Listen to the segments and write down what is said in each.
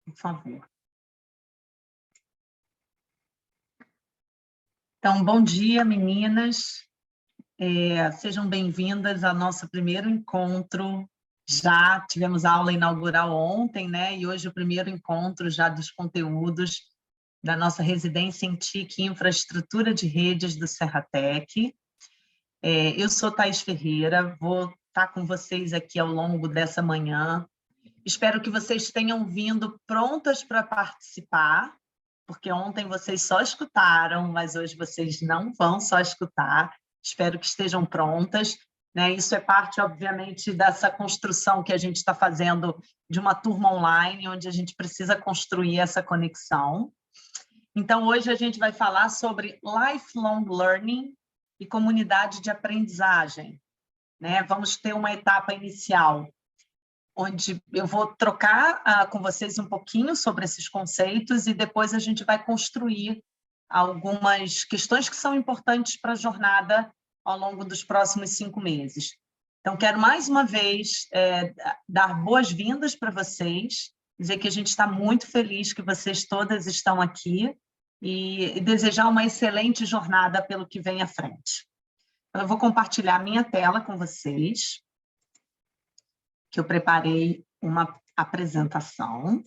por favor. Então, bom dia, meninas. Sejam bem-vindas ao nosso primeiro encontro. Já tivemos a aula inaugural ontem, né? E hoje o primeiro encontro já dos conteúdos da nossa residência em TIC Infraestrutura de Redes do Serratec. Eu sou Thaís Ferreira, vou estar com vocês aqui ao longo dessa manhã. Espero que vocês tenham vindo prontas para participar, porque ontem vocês só escutaram, mas hoje vocês não vão só escutar. Espero que estejam prontas, né? Isso é parte, obviamente, dessa construção que a gente está fazendo de uma turma online, onde a gente precisa construir essa conexão. Então, hoje a gente vai falar sobre lifelong learning e comunidade de aprendizagem, né? Vamos ter uma etapa inicial, onde eu vou trocar com vocês um pouquinho sobre esses conceitos e depois a gente vai construir algumas questões que são importantes para a jornada ao longo dos próximos 5 meses. Então, quero mais uma vez dar boas-vindas para vocês, dizer que a gente está muito feliz que vocês todas estão aqui e desejar uma excelente jornada pelo que vem à frente. Então, eu vou compartilhar minha tela com vocês, que eu preparei uma apresentação.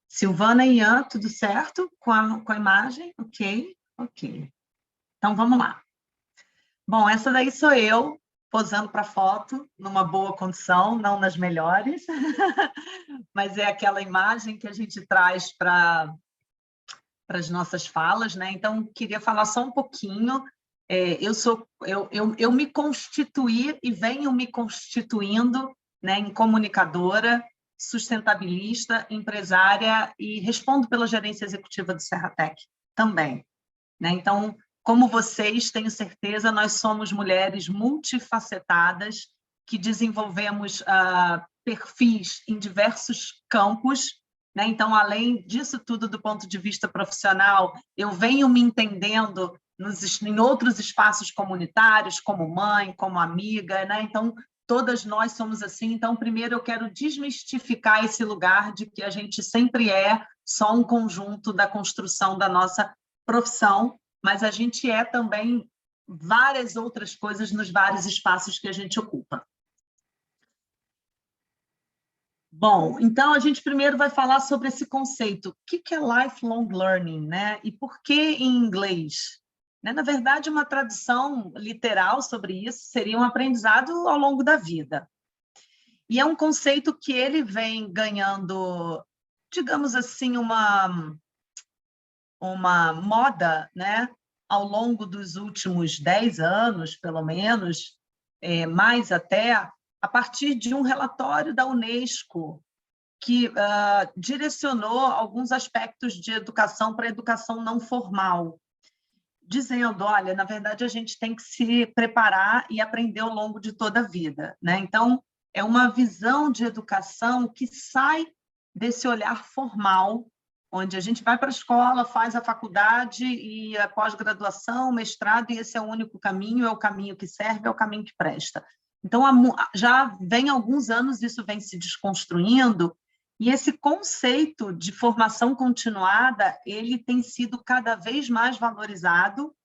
Silvana e Ian, tudo certo com a imagem? Ok, ok. Então, vamos lá. Bom, essa daí sou eu, posando para foto, numa boa condição, não nas melhores, mas é aquela imagem que a gente traz para as nossas falas, né? Então, queria falar só um pouquinho. Eu me constituí e venho me constituindo, né, em comunicadora, sustentabilista, empresária e respondo pela gerência executiva do Serratec também, né? Então, como vocês, tenho certeza, nós somos mulheres multifacetadas que desenvolvemos perfis em diversos campos, né? Então, além disso tudo, do ponto de vista profissional, eu venho me entendendo em outros espaços comunitários, como mãe, como amiga, né? Então, todas nós somos assim. Então, primeiro eu quero desmistificar esse lugar de que a gente sempre é só um conjunto da construção da nossa profissão, mas a gente é também várias outras coisas nos vários espaços que a gente ocupa. Bom, então a gente primeiro vai falar sobre esse conceito. O que é lifelong learning, né? E por que em inglês? Na verdade, uma tradução literal sobre isso seria um aprendizado ao longo da vida. E é um conceito que ele vem ganhando, digamos assim, uma moda, né? Ao longo dos últimos 10 anos, pelo menos, mais até, a partir de um relatório da Unesco, que direcionou alguns aspectos de educação para a educação não formal, dizendo, olha, na verdade, a gente tem que se preparar e aprender ao longo de toda a vida, né? Então, é uma visão de educação que sai desse olhar formal, onde a gente vai para a escola, faz a faculdade e a pós-graduação, mestrado, e esse é o único caminho, é o caminho que serve, é o caminho que presta. Então, já vem alguns anos, isso vem se desconstruindo, e esse conceito de formação continuada, ele tem sido cada vez mais valorizado,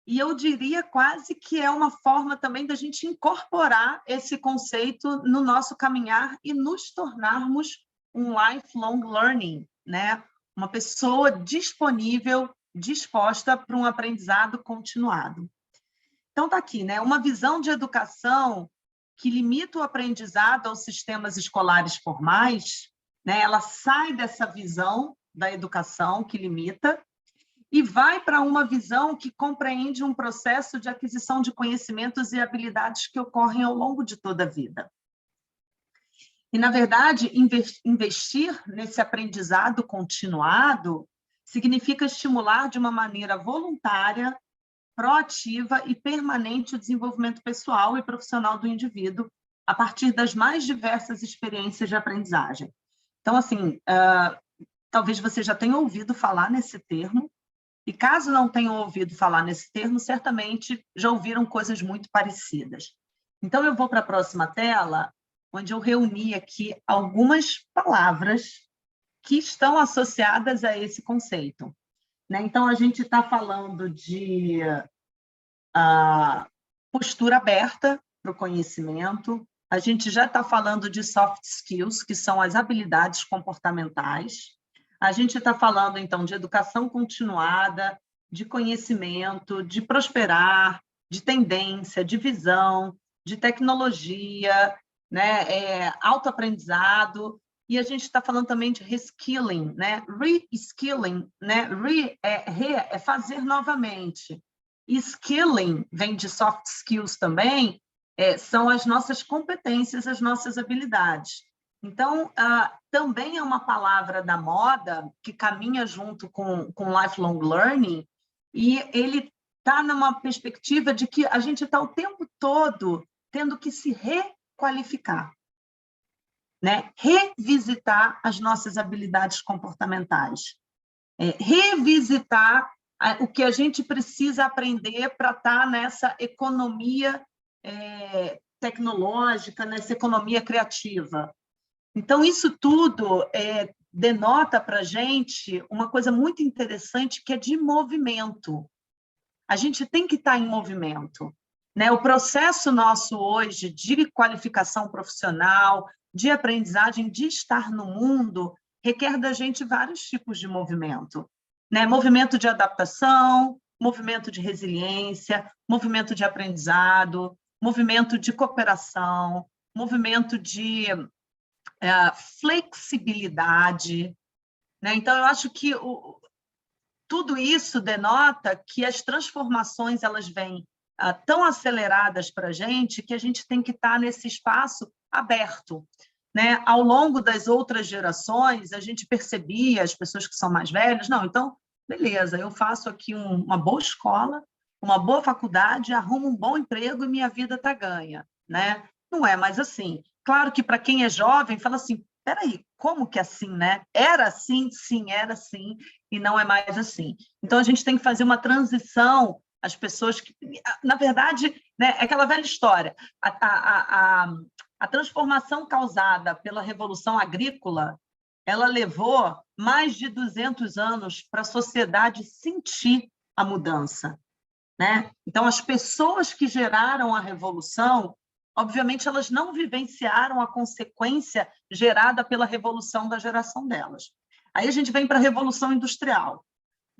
e eu diria quase que é uma forma também da gente incorporar esse conceito no nosso caminhar e nos tornarmos um lifelong learning, né? Uma pessoa disponível, disposta para um aprendizado continuado. Então, está aqui, né? Uma visão de educação que limita o aprendizado aos sistemas escolares formais, né? Ela sai dessa visão da educação que limita e vai para uma visão que compreende um processo de aquisição de conhecimentos e habilidades que ocorrem ao longo de toda a vida. E, na verdade, investir nesse aprendizado continuado significa estimular de uma maneira voluntária, proativa e permanente o desenvolvimento pessoal e profissional do indivíduo a partir das mais diversas experiências de aprendizagem. Então, assim, talvez você já tenha ouvido falar nesse termo, E caso não tenham ouvido falar nesse termo, certamente já ouviram coisas muito parecidas. Então, eu vou para a próxima tela, onde eu reuni aqui algumas palavras que estão associadas a esse conceito. Então, a gente está falando de postura aberta para o conhecimento, a gente já está falando de soft skills, que são as habilidades comportamentais, a gente está falando, então, de educação continuada, de conhecimento, de prosperar, de tendência, de visão, de tecnologia, né? Autoaprendizado, e a gente está falando também de reskilling, né? Reskilling, né? É fazer novamente. E skilling vem de soft skills também, são as nossas competências, as nossas habilidades. Então, também é uma palavra da moda que caminha junto com lifelong learning, e ele está numa perspectiva de que a gente está o tempo todo tendo que se requalificar, né? Revisitar as nossas habilidades comportamentais, revisitar o que a gente precisa aprender para estar nessa economia tecnológica, nessa economia criativa. Então, isso tudo denota para a gente uma coisa muito interessante, que é de movimento. A gente tem que estar em movimento, né? O processo nosso hoje de qualificação profissional, de aprendizagem, de estar no mundo, requer da gente vários tipos de movimento, né? Movimento de adaptação, movimento de resiliência, movimento de aprendizado, movimento de cooperação, movimento de flexibilidade, né? Então, eu acho que tudo isso denota que as transformações elas vêm tão aceleradas para a gente tem que estar nesse espaço aberto, né? Ao longo das outras gerações, a gente percebia, as pessoas que são mais velhas, não, então, beleza, eu faço aqui uma boa escola, uma boa faculdade, arrumo um bom emprego e minha vida está ganha, né? Não é mais assim. Claro que para quem é jovem, fala assim, peraí, como que é assim, né? Era assim, sim, era assim, e não é mais assim. Então, a gente tem que fazer uma transição, as pessoas que... Na verdade, né, é aquela velha história, a transformação causada pela Revolução Agrícola, ela levou mais de 200 anos para a sociedade sentir a mudança, né? Então, as pessoas que geraram a Revolução, obviamente, elas não vivenciaram a consequência gerada pela revolução da geração delas. Aí a gente vem para a Revolução Industrial,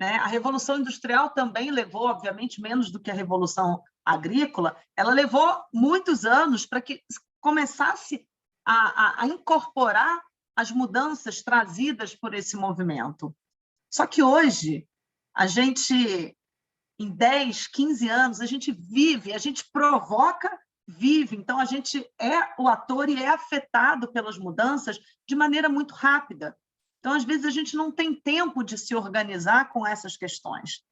né? A Revolução Industrial também levou, obviamente, menos do que a Revolução Agrícola, ela levou muitos anos para que começasse a incorporar as mudanças trazidas por esse movimento. Só que hoje, a gente, em 10, 15 anos, a gente vive, a gente provoca, vive. Então, a gente é o ator e é afetado pelas mudanças de maneira muito rápida. Então, às vezes, a gente não tem tempo de se organizar com essas questões.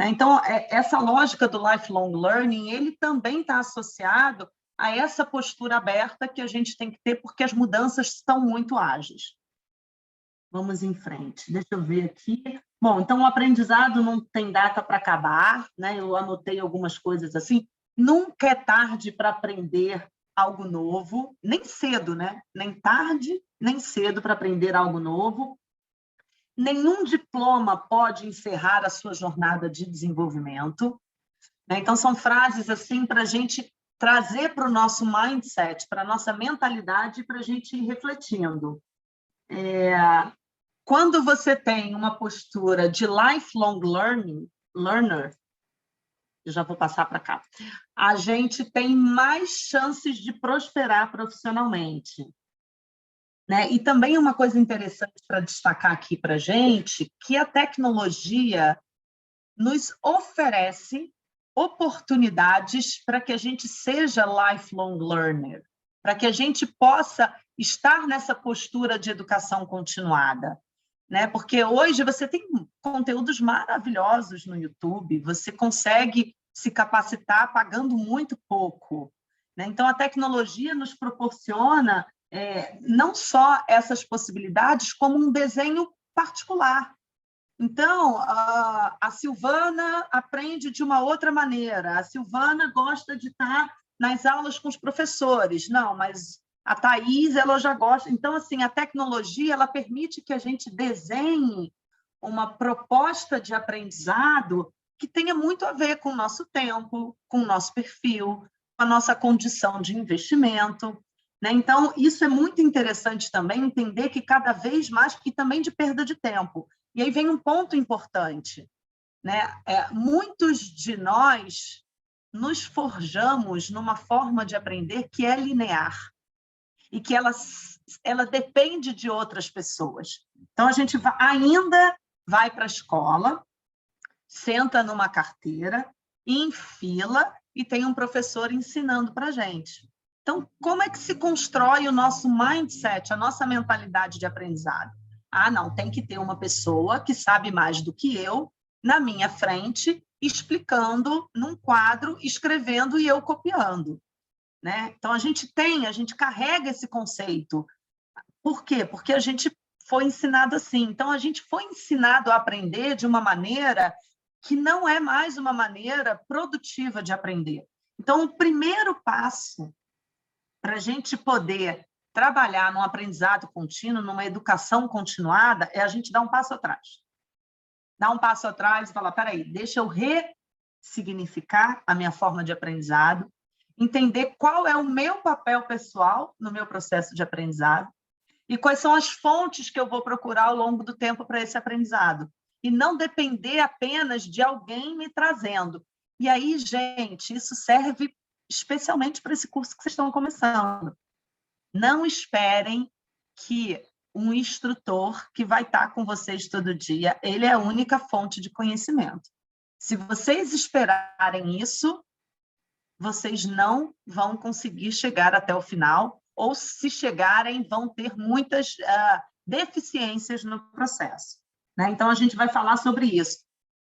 Então, essa lógica do lifelong learning, ele também está associado a essa postura aberta que a gente tem que ter, porque as mudanças estão muito ágeis. Vamos em frente. Deixa eu ver aqui. Bom, então o aprendizado não tem data para acabar, né? Eu anotei algumas coisas assim. Nunca é tarde para aprender algo novo, nem cedo, né? Nem tarde, nem cedo para aprender algo novo. Nenhum diploma pode encerrar a sua jornada de desenvolvimento, né? Então, são frases assim para a gente trazer para o nosso mindset, para a nossa mentalidade, para a gente ir refletindo. Quando você tem uma postura de lifelong learner, eu já vou passar para cá, a gente tem mais chances de prosperar profissionalmente, né? E também uma coisa interessante para destacar aqui para a gente, que a tecnologia nos oferece oportunidades para que a gente seja lifelong learner, para que a gente possa estar nessa postura de educação continuada, né? Porque hoje você tem conteúdos maravilhosos no YouTube, você consegue se capacitar pagando muito pouco, né? Então, a tecnologia nos proporciona não só essas possibilidades, como um desenho particular, Então, a Silvana aprende de uma outra maneira. A Silvana gosta de estar nas aulas com os professores. Não, mas a Thais, ela já gosta. Então, assim, a tecnologia, ela permite que a gente desenhe uma proposta de aprendizado que tenha muito a ver com o nosso tempo, com o nosso perfil, com a nossa condição de investimento, né? Então, isso é muito interessante também, entender que cada vez mais, e também de perda de tempo. E aí vem um ponto importante, né? Muitos de nós nos forjamos numa forma de aprender que é linear e que ela depende de outras pessoas. Então, a gente ainda vai para a escola, senta numa carteira, em fila, e tem um professor ensinando para a gente. Então, como é que se constrói o nosso mindset, a nossa mentalidade de aprendizado? Ah, não, tem que ter uma pessoa que sabe mais do que eu na minha frente, explicando num quadro, escrevendo e eu copiando, né? Então, a gente carrega esse conceito. Por quê? Porque a gente foi ensinado assim. Então, a gente foi ensinado a aprender de uma maneira que não é mais uma maneira produtiva de aprender. Então, o primeiro passo para a gente poder trabalhar num aprendizado contínuo, numa educação continuada, é a gente dar um passo atrás. Dar um passo atrás e falar, peraí, deixa eu ressignificar a minha forma de aprendizado, entender qual é o meu papel pessoal no meu processo de aprendizado e quais são as fontes que eu vou procurar ao longo do tempo para esse aprendizado. E não depender apenas de alguém me trazendo. E aí, gente, isso serve especialmente para esse curso que vocês estão começando. Não esperem que um instrutor que vai estar com vocês todo dia, ele é a única fonte de conhecimento. Se vocês esperarem isso, vocês não vão conseguir chegar até o final, ou se chegarem, vão ter muitas deficiências no processo, né? Então, a gente vai falar sobre isso.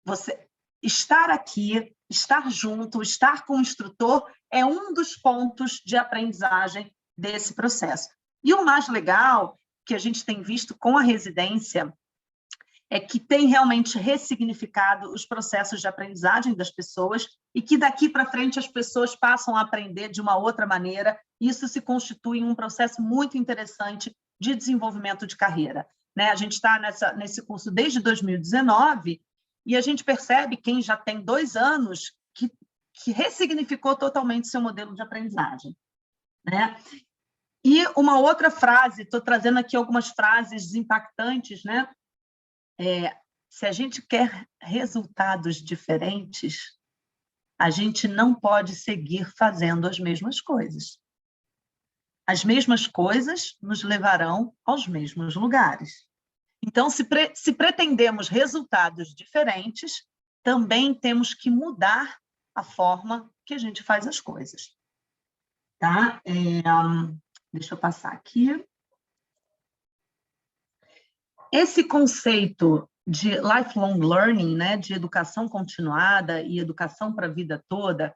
Você estar aqui, estar junto, estar com o instrutor é um dos pontos de aprendizagem desse processo. E o mais legal que a gente tem visto com a residência é que tem realmente ressignificado os processos de aprendizagem das pessoas e que daqui para frente as pessoas passam a aprender de uma outra maneira. Isso se constitui um processo muito interessante de desenvolvimento de carreira, né? A gente está nesse curso desde 2019 e a gente percebe, quem já tem 2 anos, que ressignificou totalmente seu modelo de aprendizagem, né? E uma outra frase, estou trazendo aqui algumas frases impactantes, né? Se a gente quer resultados diferentes, a gente não pode seguir fazendo as mesmas coisas. As mesmas coisas nos levarão aos mesmos lugares. Então, se pretendemos resultados diferentes, também temos que mudar a forma que a gente faz as coisas. Tá? Deixa eu passar aqui. Esse conceito de lifelong learning, né, de educação continuada e educação para a vida toda,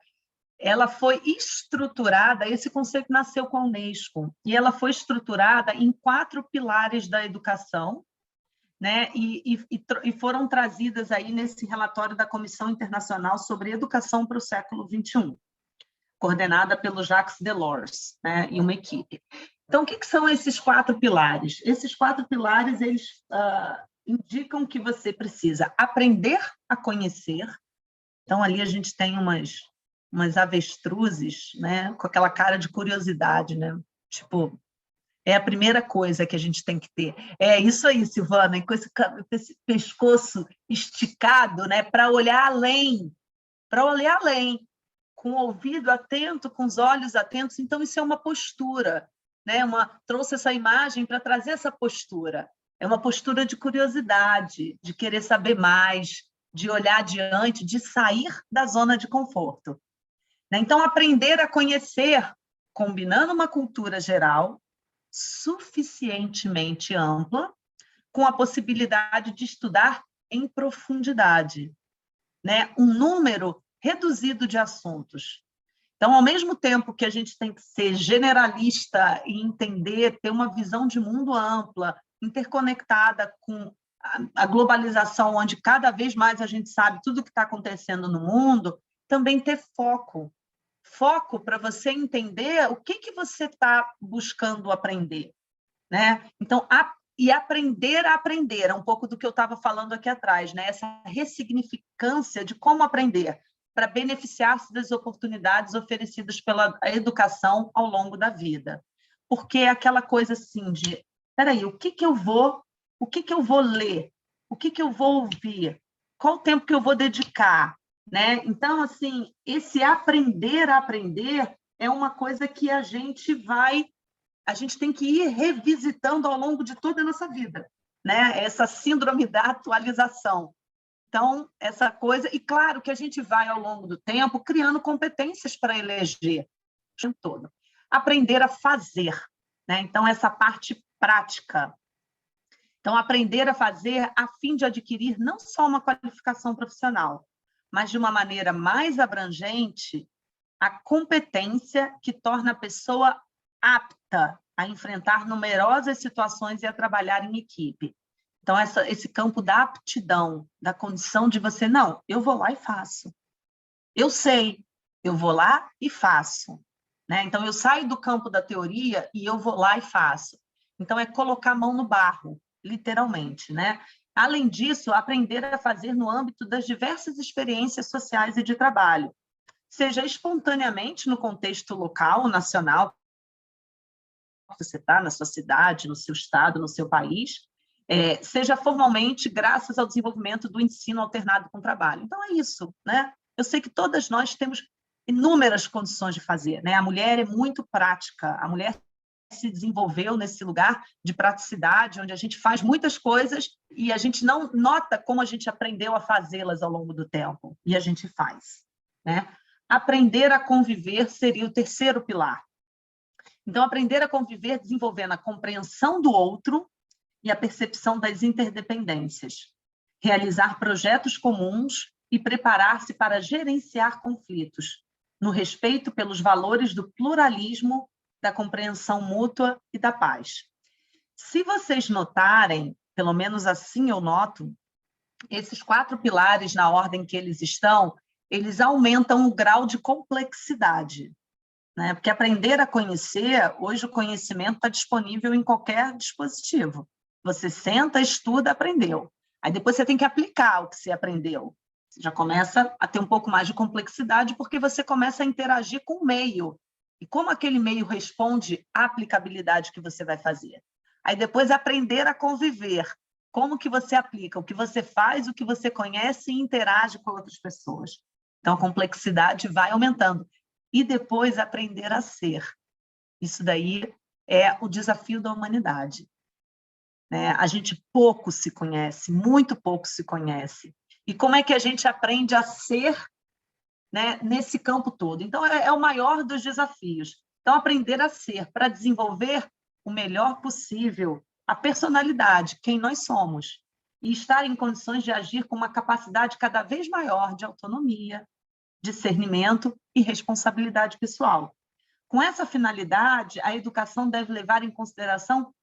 ela foi estruturada, esse conceito nasceu com a Unesco, e ela foi estruturada em 4 pilares da educação, né, e foram trazidas aí nesse relatório da Comissão Internacional sobre Educação para o Século XXI, coordenada pelo Jacques Delors, né, e uma equipe. Então, o que são esses 4 pilares? Esses 4 pilares, eles indicam que você precisa aprender a conhecer. Então, ali a gente tem umas avestruzes, né, com aquela cara de curiosidade, né? Tipo, é a primeira coisa que a gente tem que ter. É isso aí, Silvana, com esse pescoço esticado, né, para olhar além, com o ouvido atento, com os olhos atentos. Então, isso é uma postura, né? Trouxe essa imagem para trazer essa postura. É uma postura de curiosidade, de querer saber mais, de olhar adiante, de sair da zona de conforto. Então, aprender a conhecer, combinando uma cultura geral, suficientemente ampla, com a possibilidade de estudar em profundidade, né? Um número reduzido de assuntos. Então, ao mesmo tempo que a gente tem que ser generalista e entender, ter uma visão de mundo ampla, interconectada com a globalização, onde cada vez mais a gente sabe tudo o que está acontecendo no mundo, também ter foco. Foco para você entender o que você está buscando aprender, né? Então, e aprender a aprender, é um pouco do que eu estava falando aqui atrás, né? Essa ressignificância de como aprender para beneficiar-se das oportunidades oferecidas pela educação ao longo da vida. Porque é aquela coisa assim de, espera aí, o que eu vou ler? O que eu vou ouvir? Qual o tempo que eu vou dedicar? Né? Então, assim, esse aprender a aprender é uma coisa que a gente tem que ir revisitando ao longo de toda a nossa vida, né? Essa síndrome da atualização. Então, essa coisa, e claro que a gente vai ao longo do tempo criando competências para eleger o tempo todo. Aprender a fazer, né? Então, essa parte prática. Então, aprender a fazer a fim de adquirir não só uma qualificação profissional, mas de uma maneira mais abrangente, a competência que torna a pessoa apta a enfrentar numerosas situações e a trabalhar em equipe. Então, esse campo da aptidão, da condição de você, não, eu vou lá e faço. Eu sei, eu vou lá e faço. Né? Então, eu saio do campo da teoria e eu vou lá e faço. Então, é colocar a mão no barro, literalmente, né? Além disso, aprender a fazer no âmbito das diversas experiências sociais e de trabalho, seja espontaneamente no contexto local, nacional, você está na sua cidade, no seu estado, no seu país, seja formalmente graças ao desenvolvimento do ensino alternado com trabalho. Então, é isso, né? Eu sei que todas nós temos inúmeras condições de fazer, né? A mulher é muito prática, a mulher se desenvolveu nesse lugar de praticidade, onde a gente faz muitas coisas e a gente não nota como a gente aprendeu a fazê-las ao longo do tempo, e a gente faz, né? Aprender a conviver seria o terceiro pilar. Então, aprender a conviver desenvolvendo a compreensão do outro e a percepção das interdependências. Realizar projetos comuns e preparar-se para gerenciar conflitos, no respeito pelos valores do pluralismo, da compreensão mútua e da paz. Se vocês notarem, pelo menos assim eu noto, esses 4 pilares, na ordem que eles estão, eles aumentam o grau de complexidade, né? Porque aprender a conhecer, hoje o conhecimento está disponível em qualquer dispositivo. Você senta, estuda, aprendeu. Aí depois você tem que aplicar o que você aprendeu. Você já começa a ter um pouco mais de complexidade, porque você começa a interagir com o meio. E como aquele meio responde à aplicabilidade que você vai fazer. Aí depois aprender a conviver. Como que você aplica, o que você faz, o que você conhece e interage com outras pessoas. Então, a complexidade vai aumentando. E depois aprender a ser. Isso daí é o desafio da humanidade. Né? A gente pouco se conhece, muito pouco se conhece. E como é que a gente aprende a ser, né, nesse campo todo? Então, é o maior dos desafios. Então, aprender a ser, para desenvolver o melhor possível a personalidade, quem nós somos, e estar em condições de agir com uma capacidade cada vez maior de autonomia, discernimento e responsabilidade pessoal. Com essa finalidade, a educação deve levar em consideração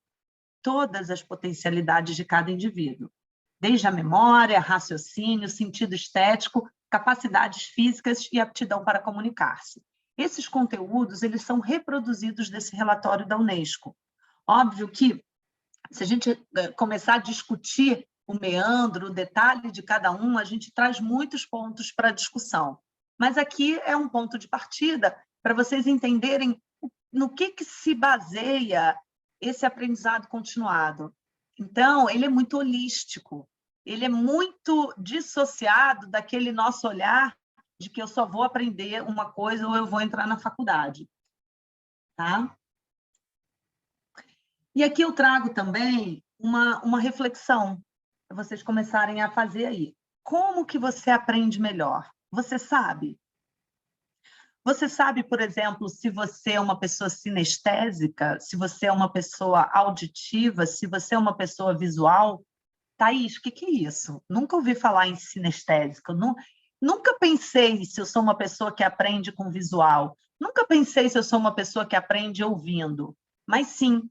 todas as potencialidades de cada indivíduo, desde a memória, raciocínio, sentido estético, capacidades físicas e aptidão para comunicar-se. Esses conteúdos, eles são reproduzidos desse relatório da Unesco. Óbvio que, se a gente começar a discutir o meandro, o detalhe de cada um, a gente traz muitos pontos para a discussão. Mas aqui é um ponto de partida para vocês entenderem no que se baseia esse aprendizado continuado. Então, ele é muito holístico, ele é muito dissociado daquele nosso olhar de que eu só vou aprender uma coisa ou eu vou entrar na faculdade. Tá? E aqui eu trago também uma reflexão para vocês começarem a fazer aí. Como que você aprende melhor? Você sabe? Você sabe, por exemplo, se você é uma pessoa sinestésica, se você é uma pessoa auditiva, se você é uma pessoa visual? Thaís, o que é isso? Nunca ouvi falar em sinestésica. Nunca pensei se eu sou uma pessoa que aprende com visual. Nunca pensei se eu sou uma pessoa que aprende ouvindo. Mas sim,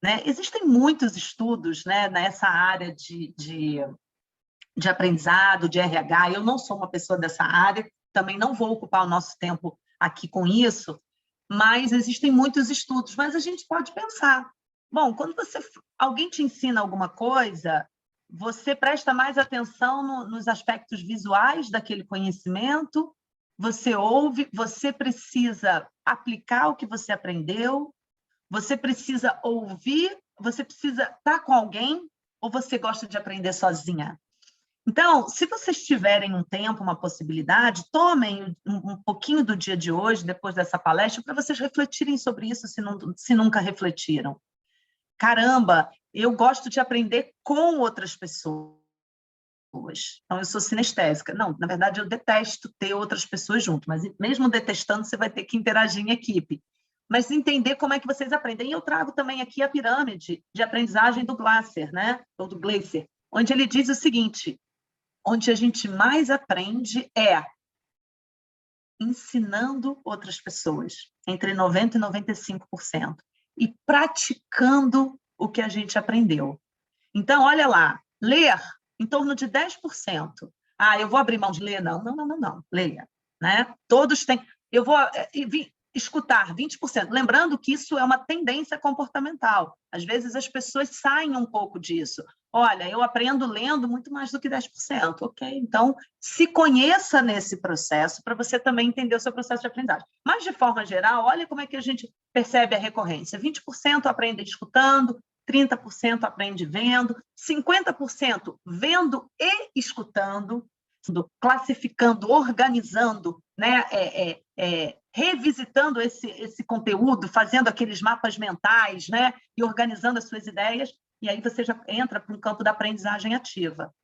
né? Existem muitos estudos, né, nessa área de aprendizado, de RH. Eu não sou uma pessoa dessa área, também não vou ocupar o nosso tempo aqui com isso, mas existem muitos estudos. Mas a gente pode pensar, bom, quando alguém te ensina alguma coisa, você presta mais atenção nos aspectos visuais daquele conhecimento, você ouve, você precisa aplicar o que você aprendeu, você precisa ouvir, você precisa estar com alguém, ou você gosta de aprender sozinha? Então, se vocês tiverem um tempo, uma possibilidade, tomem um pouquinho do dia de hoje, depois dessa palestra, para vocês refletirem sobre isso, se nunca refletiram. Caramba, eu gosto de aprender com outras pessoas. Então, eu sou sinestésica. Não, na verdade, eu detesto ter outras pessoas junto, mas mesmo detestando, você vai ter que interagir em equipe. Mas entender como é que vocês aprendem. E eu trago também aqui a pirâmide de aprendizagem do Glasser, né? Ou do Glasser, onde ele diz o seguinte: onde a gente mais aprende é ensinando outras pessoas, entre 90% e 95%, e praticando o que a gente aprendeu. Então, olha lá, ler em torno de 10%. Ah, eu vou abrir mão de ler? Não, não, não, não, não. Leia, né? Todos têm. Eu vou escutar 20%. Lembrando que isso é uma tendência comportamental. Às vezes as pessoas saem um pouco disso. Olha, eu aprendo lendo muito mais do que 10%. Ok, então se conheça nesse processo para você também entender o seu processo de aprendizagem. Mas, de forma geral, olha como é que a gente percebe a recorrência. 20% aprende escutando, 30% aprende vendo, 50% vendo e escutando, classificando, organizando, né? Revisitando esse conteúdo, fazendo aqueles mapas mentais, né? E organizando as suas ideias, e aí você já entra para um campo da aprendizagem ativa,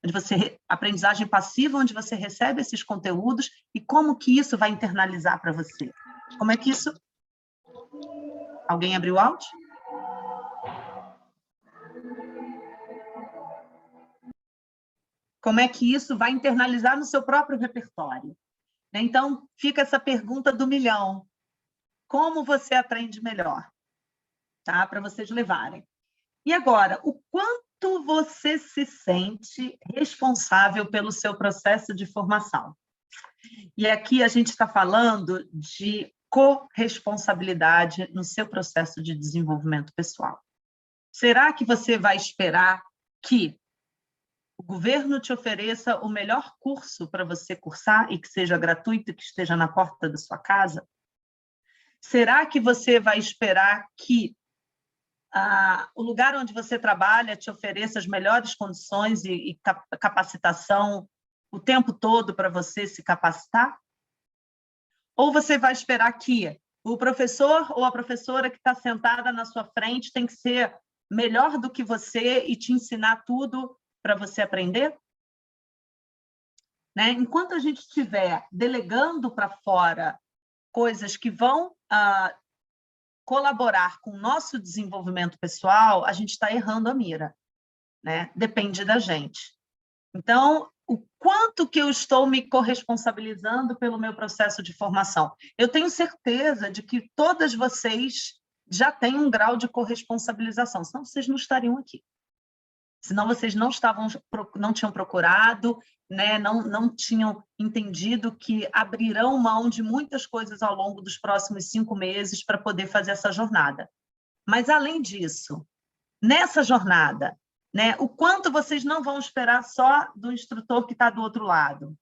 aprendizagem passiva, onde você recebe esses conteúdos, e como que isso vai internalizar para você? Como é que isso... Alguém abriu o áudio? Como é que isso vai internalizar no seu próprio repertório? Então, fica essa pergunta do milhão. Como você aprende melhor? Tá? Para vocês levarem. E agora, o quanto você se sente responsável pelo seu processo de formação? E aqui a gente está falando de corresponsabilidade no seu processo de desenvolvimento pessoal. Será que você vai esperar que o governo te ofereça o melhor curso para você cursar e que seja gratuito, que esteja na porta da sua casa? Será que você vai esperar que o lugar onde você trabalha te ofereça as melhores condições e capacitação o tempo todo para você se capacitar? Ou você vai esperar que o professor ou a professora que está sentada na sua frente tem que ser melhor do que você e te ensinar tudo para você aprender? Né? Enquanto a gente estiver delegando para fora coisas que vão colaborar com o nosso desenvolvimento pessoal, a gente está errando a mira, né? Depende da gente. Então, o quanto que eu estou me corresponsabilizando pelo meu processo de formação? Eu tenho certeza de que todas vocês já têm um grau de corresponsabilização, senão vocês não estariam aqui. Senão vocês não tinham procurado, né? não tinham entendido que abrirão mão de muitas coisas ao longo dos próximos 5 meses para poder fazer essa jornada. Mas, além disso, nessa jornada, né, o quanto vocês não vão esperar só do instrutor que está do outro lado.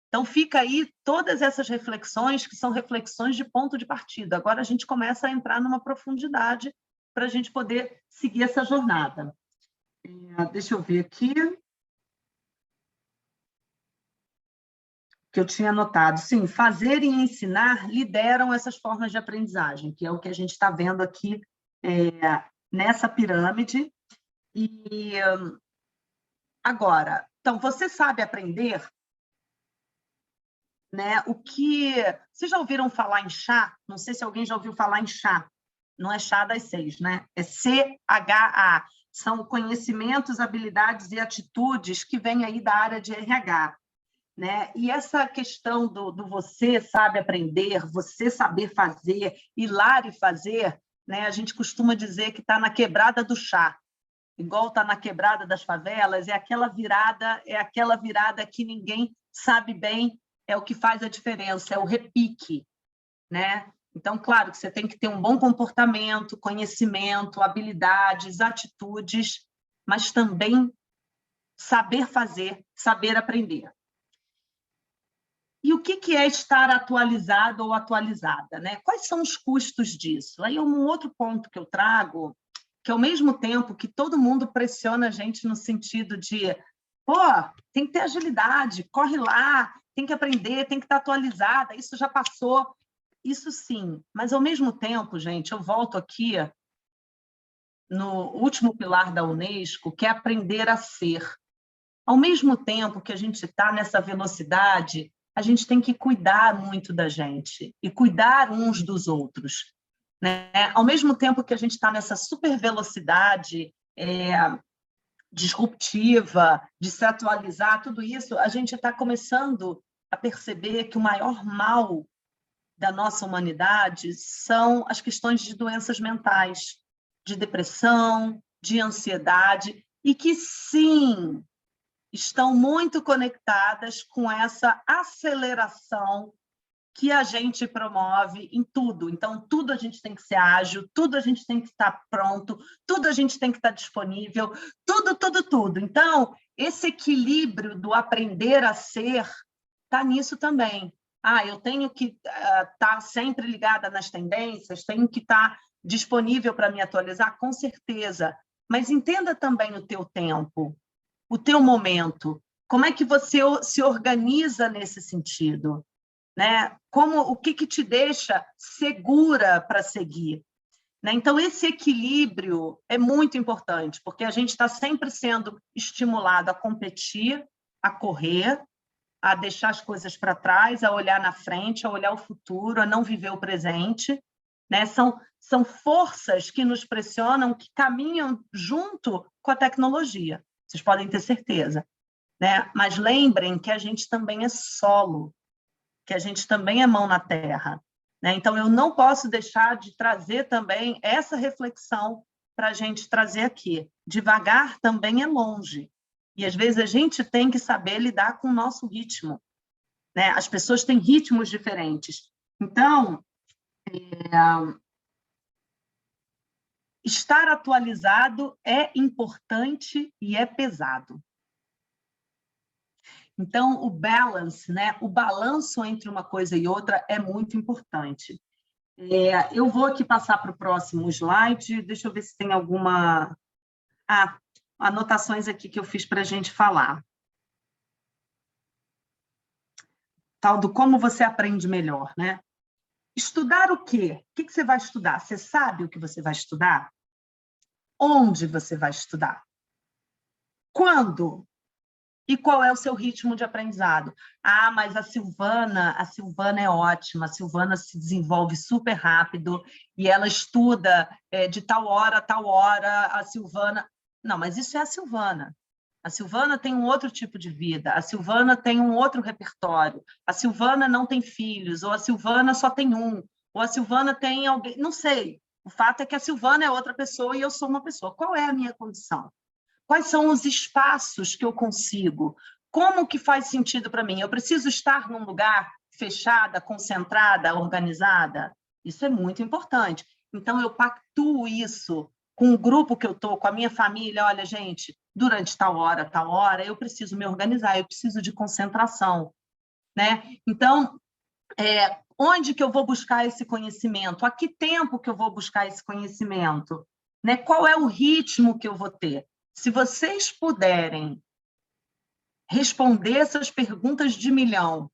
Então, fica aí todas essas reflexões, que são reflexões de ponto de partida. Agora, a gente começa a entrar numa profundidade para a gente poder seguir essa jornada. Deixa eu ver aqui. Que eu tinha anotado. Sim, fazer e ensinar lideram essas formas de aprendizagem, que é o que a gente está vendo aqui nessa pirâmide. E agora, então, você sabe aprender, né? Vocês já ouviram falar em chá? Não sei se alguém já ouviu falar em chá. Não é chá das 6, né? É CHA. São conhecimentos, habilidades e atitudes que vêm aí da área de RH. Né? E essa questão do você sabe aprender, você saber fazer, ir lá e fazer, né? A gente costuma dizer que está na quebrada do chá, igual está na quebrada das favelas, é aquela virada que ninguém sabe bem, é o que faz a diferença, é o repique, né? Então, claro que você tem que ter um bom comportamento, conhecimento, habilidades, atitudes, mas também saber fazer, saber aprender. E o que é estar atualizado ou atualizada, né? Quais são os custos disso? Aí um outro ponto que eu trago, que ao mesmo tempo que todo mundo pressiona a gente no sentido de, pô, tem que ter agilidade, corre lá, tem que aprender, tem que estar atualizada, isso já passou. Isso sim, mas ao mesmo tempo, gente, eu volto aqui no último pilar da Unesco, que é aprender a ser. Ao mesmo tempo que a gente está nessa velocidade, a gente tem que cuidar muito da gente e cuidar uns dos outros, né? Ao mesmo tempo que a gente está nessa super velocidade disruptiva, de se atualizar, tudo isso, a gente está começando a perceber que o maior mal da nossa humanidade são as questões de doenças mentais, de depressão, de ansiedade, e que, sim, estão muito conectadas com essa aceleração que a gente promove em tudo. Então, tudo a gente tem que ser ágil, tudo a gente tem que estar pronto, tudo a gente tem que estar disponível, tudo. Então, esse equilíbrio do aprender a ser está nisso também. Eu tenho que estar sempre ligada nas tendências, tenho que estar disponível para me atualizar, com certeza. Mas entenda também o teu tempo, o teu momento. Como é que você se organiza nesse sentido? Né? O que te deixa segura para seguir? Né? Então, esse equilíbrio é muito importante, porque a gente está sempre sendo estimulado a competir, a correr, a deixar as coisas para trás, a olhar na frente, a olhar o futuro, a não viver o presente. Né? São forças que nos pressionam, que caminham junto com a tecnologia. Vocês podem ter certeza. Né? Mas lembrem que a gente também é solo, que a gente também é mão na terra. Né? Então, eu não posso deixar de trazer também essa reflexão para a gente trazer aqui. Devagar também é longe. E, às vezes, a gente tem que saber lidar com o nosso ritmo. Né? As pessoas têm ritmos diferentes. Então, estar atualizado é importante e é pesado. Então, o balance, né? O balanço entre uma coisa e outra é muito importante. Eu vou aqui passar para o próximo slide. Deixa eu ver se tem alguma... anotações aqui que eu fiz para a gente falar. Tal do como você aprende melhor, né? Estudar o quê? O que você vai estudar? Você sabe o que você vai estudar? Onde você vai estudar? Quando? E qual é o seu ritmo de aprendizado? Mas a Silvana é ótima, a Silvana se desenvolve super rápido e ela estuda de tal hora a tal hora, a Silvana... Não, mas isso é a Silvana. A Silvana tem um outro tipo de vida, a Silvana tem um outro repertório, a Silvana não tem filhos, ou a Silvana só tem um, ou a Silvana tem alguém... Não sei. O fato é que a Silvana é outra pessoa e eu sou uma pessoa. Qual é a minha condição? Quais são os espaços que eu consigo? Como que faz sentido para mim? Eu preciso estar num lugar fechada, concentrada, organizada? Isso é muito importante. Então, eu pactuo isso com o grupo que eu estou, com a minha família. Olha, gente, durante tal hora, eu preciso me organizar, eu preciso de concentração. Né? Então, onde que eu vou buscar esse conhecimento? A que tempo que eu vou buscar esse conhecimento? Né? Qual é o ritmo que eu vou ter? Se vocês puderem responder essas perguntas de milhão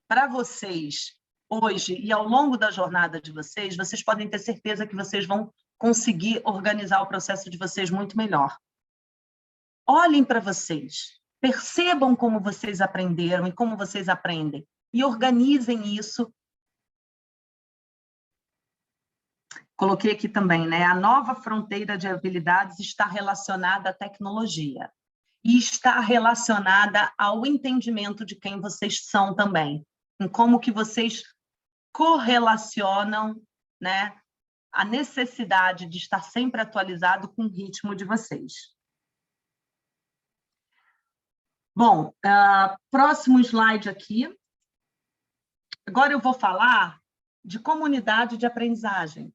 para vocês hoje e ao longo da jornada de vocês, vocês podem ter certeza que vocês vão conseguir organizar o processo de vocês muito melhor. Olhem para vocês, percebam como vocês aprenderam e como vocês aprendem, e organizem isso. Coloquei aqui também, né? A nova fronteira de habilidades está relacionada à tecnologia e está relacionada ao entendimento de quem vocês são também, em como que vocês correlacionam, né, a necessidade de estar sempre atualizado com o ritmo de vocês. Bom, próximo slide aqui. Agora eu vou falar de comunidade de aprendizagem.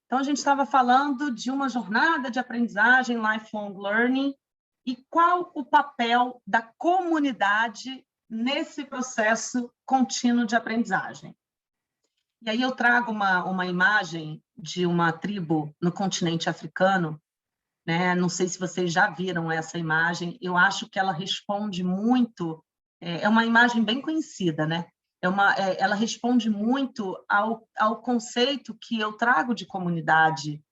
Então, a gente estava falando de uma jornada de aprendizagem, lifelong learning, e qual o papel da comunidade nesse processo contínuo de aprendizagem. E aí eu trago uma imagem de uma tribo no continente africano, né? Não sei se vocês já viram essa imagem, eu acho que ela responde muito, é uma imagem bem conhecida, né? Ela responde muito ao conceito que eu trago de comunidade,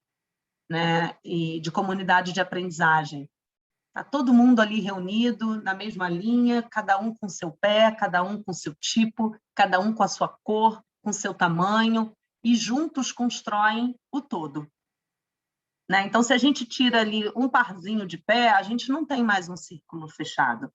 né? E de comunidade de aprendizagem. Está todo mundo ali reunido na mesma linha, cada um com seu pé, cada um com seu tipo, cada um com a sua cor, com seu tamanho, e juntos constroem o todo. Né? Então, se a gente tira ali um parzinho de pé, a gente não tem mais um círculo fechado.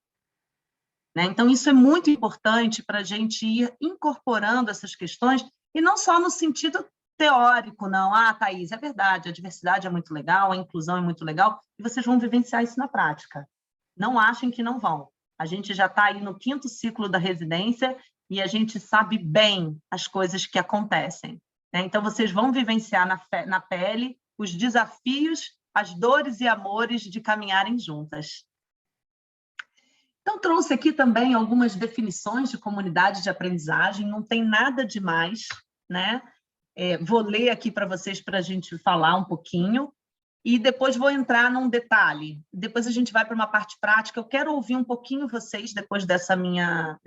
Né? Então, isso é muito importante para a gente ir incorporando essas questões, e não só no sentido teórico, não. Ah, Thaís, é verdade, a diversidade é muito legal, a inclusão é muito legal, e vocês vão vivenciar isso na prática. Não achem que não vão. A gente já está aí no 5º ciclo da residência e a gente sabe bem as coisas que acontecem. Né? Então, vocês vão vivenciar na pele os desafios, as dores e amores de caminharem juntas. Então, trouxe aqui também algumas definições de comunidade de aprendizagem, não tem nada demais, né? Vou ler aqui para vocês para a gente falar um pouquinho, e depois vou entrar num detalhe. Depois a gente vai para uma parte prática. Eu quero ouvir um pouquinho vocês depois dessa minha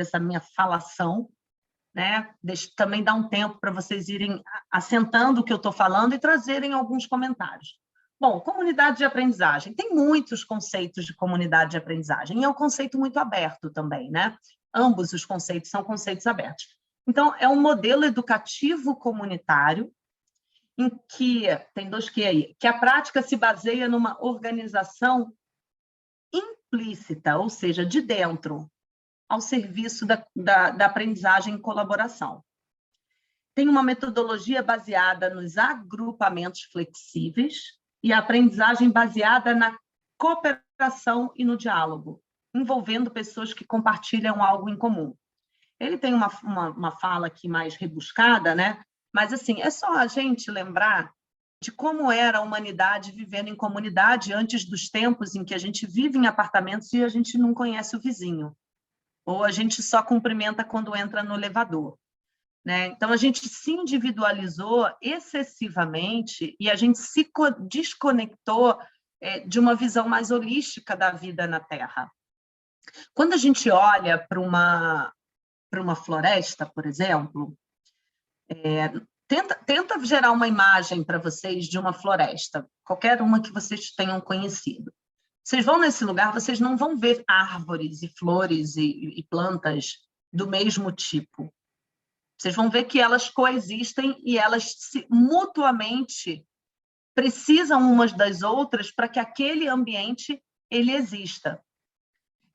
falação, né? Também dar um tempo para vocês irem assentando o que eu estou falando e trazerem alguns comentários. Bom, comunidade de aprendizagem. Tem muitos conceitos de comunidade de aprendizagem, e é um conceito muito aberto também, né? Ambos os conceitos são conceitos abertos. Então, é um modelo educativo comunitário em que, tem 2 que aí, que a prática se baseia numa organização implícita, ou seja, de dentro, ao serviço da aprendizagem em colaboração. Tem uma metodologia baseada nos agrupamentos flexíveis e a aprendizagem baseada na cooperação e no diálogo, envolvendo pessoas que compartilham algo em comum. Ele tem uma fala aqui mais rebuscada, né? Mas, assim, é só a gente lembrar de como era a humanidade vivendo em comunidade antes dos tempos em que a gente vive em apartamentos e a gente não conhece o vizinho, ou a gente só cumprimenta quando entra no elevador. Né? Então, a gente se individualizou excessivamente e a gente se desconectou de uma visão mais holística da vida na Terra. Quando a gente olha para uma floresta, por exemplo, tenta gerar uma imagem para vocês de uma floresta, qualquer uma que vocês tenham conhecido. Vocês vão nesse lugar, vocês não vão ver árvores e flores e plantas do mesmo tipo. Vocês vão ver que elas coexistem e elas mutuamente precisam umas das outras para que aquele ambiente ele exista.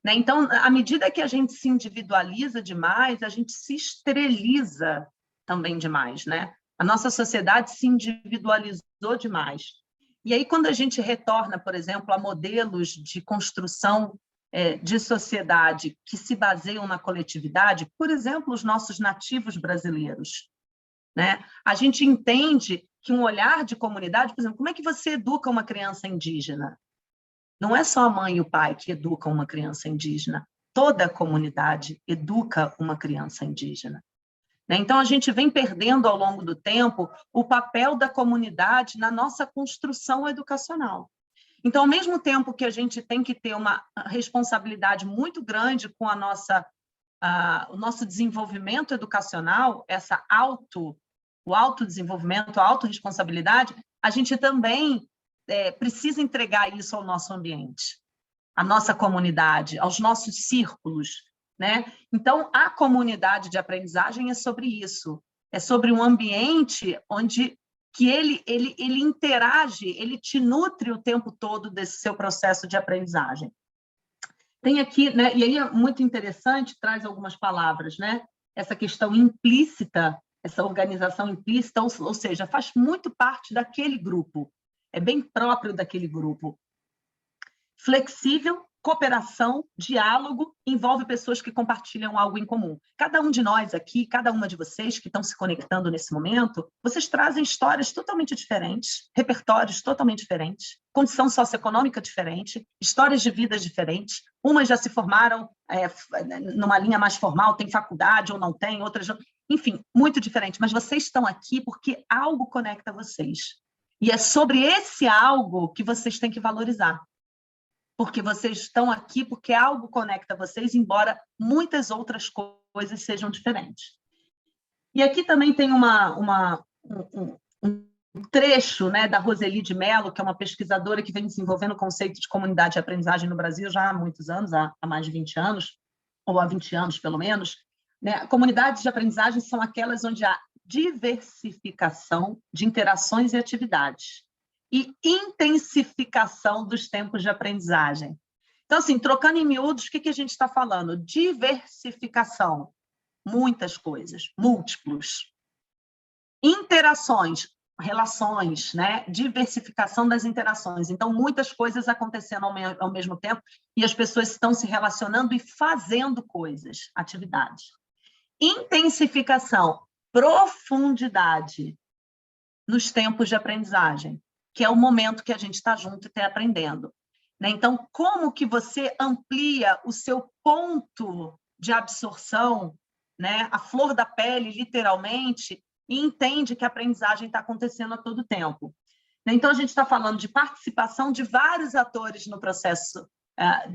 Né? Então, à medida que a gente se individualiza demais, a gente se esteriliza também demais. Né? A nossa sociedade se individualizou demais. E aí, quando a gente retorna, por exemplo, a modelos de construção de sociedade que se baseiam na coletividade, por exemplo, os nossos nativos brasileiros, né? A gente entende que um olhar de comunidade, por exemplo, como é que você educa uma criança indígena? Não é só a mãe e o pai que educam uma criança indígena, toda a comunidade educa uma criança indígena. Né? Então, a gente vem perdendo ao longo do tempo o papel da comunidade na nossa construção educacional. Então, ao mesmo tempo que a gente tem que ter uma responsabilidade muito grande com o nosso desenvolvimento educacional, o autodesenvolvimento, a autorresponsabilidade, a gente também precisa entregar isso ao nosso ambiente, à nossa comunidade, aos nossos círculos. Né? Então, a comunidade de aprendizagem é sobre isso, é sobre um ambiente onde que ele interage, ele te nutre o tempo todo desse seu processo de aprendizagem. Tem aqui, né, e aí é muito interessante, traz algumas palavras, né? Essa questão implícita essa organização implícita, ou seja, faz muito parte daquele grupo, é bem próprio daquele grupo. Flexível, cooperação, diálogo, envolve pessoas que compartilham algo em comum. Cada um de nós aqui, cada uma de vocês que estão se conectando nesse momento, vocês trazem histórias totalmente diferentes, repertórios totalmente diferentes, condição socioeconômica diferente, histórias de vidas diferentes. Umas já se formaram numa linha mais formal, tem faculdade ou não tem, outras não. Enfim, muito diferente. Mas vocês estão aqui porque algo conecta vocês. E é sobre esse algo que vocês têm que valorizar. Porque vocês estão aqui porque algo conecta vocês, embora muitas outras coisas sejam diferentes. E aqui também tem um trecho, né, da Roseli de Mello, que é uma pesquisadora que vem desenvolvendo o conceito de comunidade de aprendizagem no Brasil já há muitos anos, há mais de 20 anos, ou há 20 anos, pelo menos. Né? Comunidades de aprendizagem são aquelas onde há diversificação de interações e atividades e intensificação dos tempos de aprendizagem. Então, assim, trocando em miúdos, o que a gente está falando? Diversificação, muitas coisas, múltiplos. Interações, relações, né? Diversificação das interações. Então, muitas coisas acontecendo ao mesmo tempo e as pessoas estão se relacionando e fazendo coisas, atividades. Intensificação, profundidade nos tempos de aprendizagem, que é o momento que a gente está junto e está aprendendo. Né? Então, como que você amplia o seu ponto de absorção, né? A flor da pele, literalmente, e entende que a aprendizagem está acontecendo a todo tempo. Então, a gente está falando de participação de vários atores no processo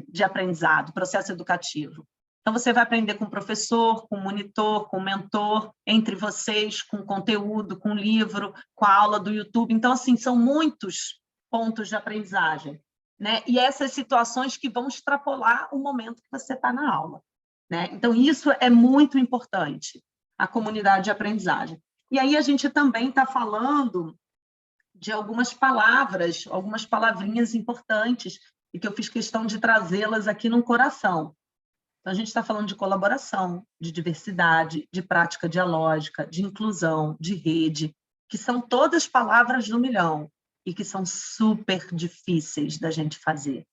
de aprendizado, processo educativo. Então, você vai aprender com o professor, com o monitor, com o mentor, entre vocês, com conteúdo, com livro, com a aula do YouTube. Então, assim, são muitos pontos de aprendizagem. Né? E essas situações que vão extrapolar o momento que você está na aula. Né? Então, isso é muito importante, a comunidade de aprendizagem. E aí a gente também está falando de algumas palavras, algumas palavrinhas importantes, e que eu fiz questão de trazê-las aqui no coração. Então, a gente está falando de colaboração, de diversidade, de prática dialógica, de inclusão, de rede, que são todas palavras do milhão e que são super difíceis da gente fazer.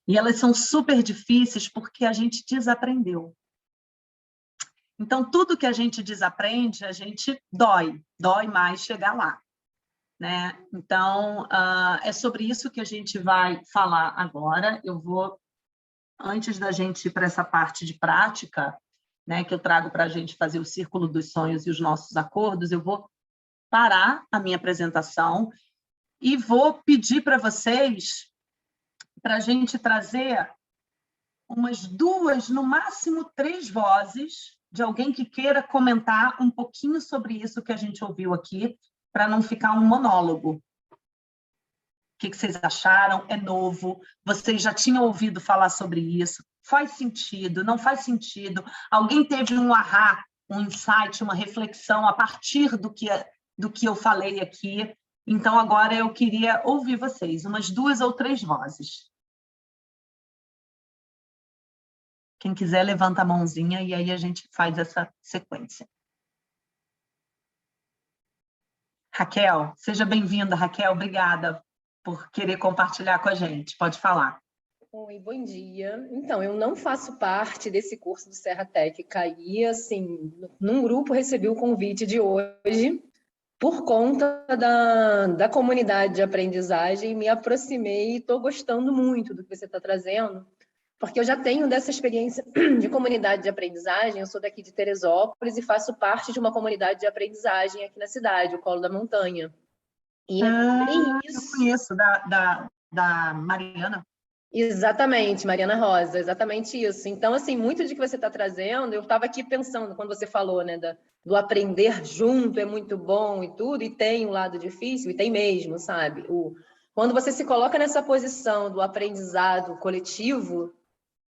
E elas são super difíceis porque a gente desaprendeu. Então, tudo que a gente desaprende, a gente dói mais chegar lá. Né? Então, é sobre isso que a gente vai falar agora. Eu vou, antes da gente ir para essa parte de prática, né, que eu trago para a gente fazer o círculo dos sonhos e os nossos acordos, eu vou parar a minha apresentação e vou pedir para vocês, para a gente trazer umas 2, no máximo 3 vozes de alguém que queira comentar um pouquinho sobre isso que a gente ouviu aqui, para não ficar um monólogo. O que vocês acharam? É novo? Vocês já tinham ouvido falar sobre isso? Faz sentido? Não faz sentido? Alguém teve um ahá, um insight, uma reflexão a partir do que eu falei aqui? Então, agora eu queria ouvir vocês, umas 2 ou 3 vozes. Quem quiser, levanta a mãozinha e aí a gente faz essa sequência. Raquel, seja bem-vinda, Raquel. Obrigada por querer compartilhar com a gente. Pode falar. Oi, bom dia. Então, eu não faço parte desse curso do Serra Tech. Caí, assim, num grupo, recebi o convite de hoje por conta da comunidade de aprendizagem, me aproximei e estou gostando muito do que você está trazendo, porque eu já tenho dessa experiência de comunidade de aprendizagem. Eu sou daqui de Teresópolis e faço parte de uma comunidade de aprendizagem aqui na cidade, o Colo da Montanha. E eu conheço, da Mariana. Exatamente, Mariana Rosa, exatamente isso. Então, assim, muito de que você está trazendo, eu estava aqui pensando, quando você falou, né, do aprender junto é muito bom e tudo, e tem um lado difícil, e tem mesmo, sabe? Quando você se coloca nessa posição do aprendizado coletivo,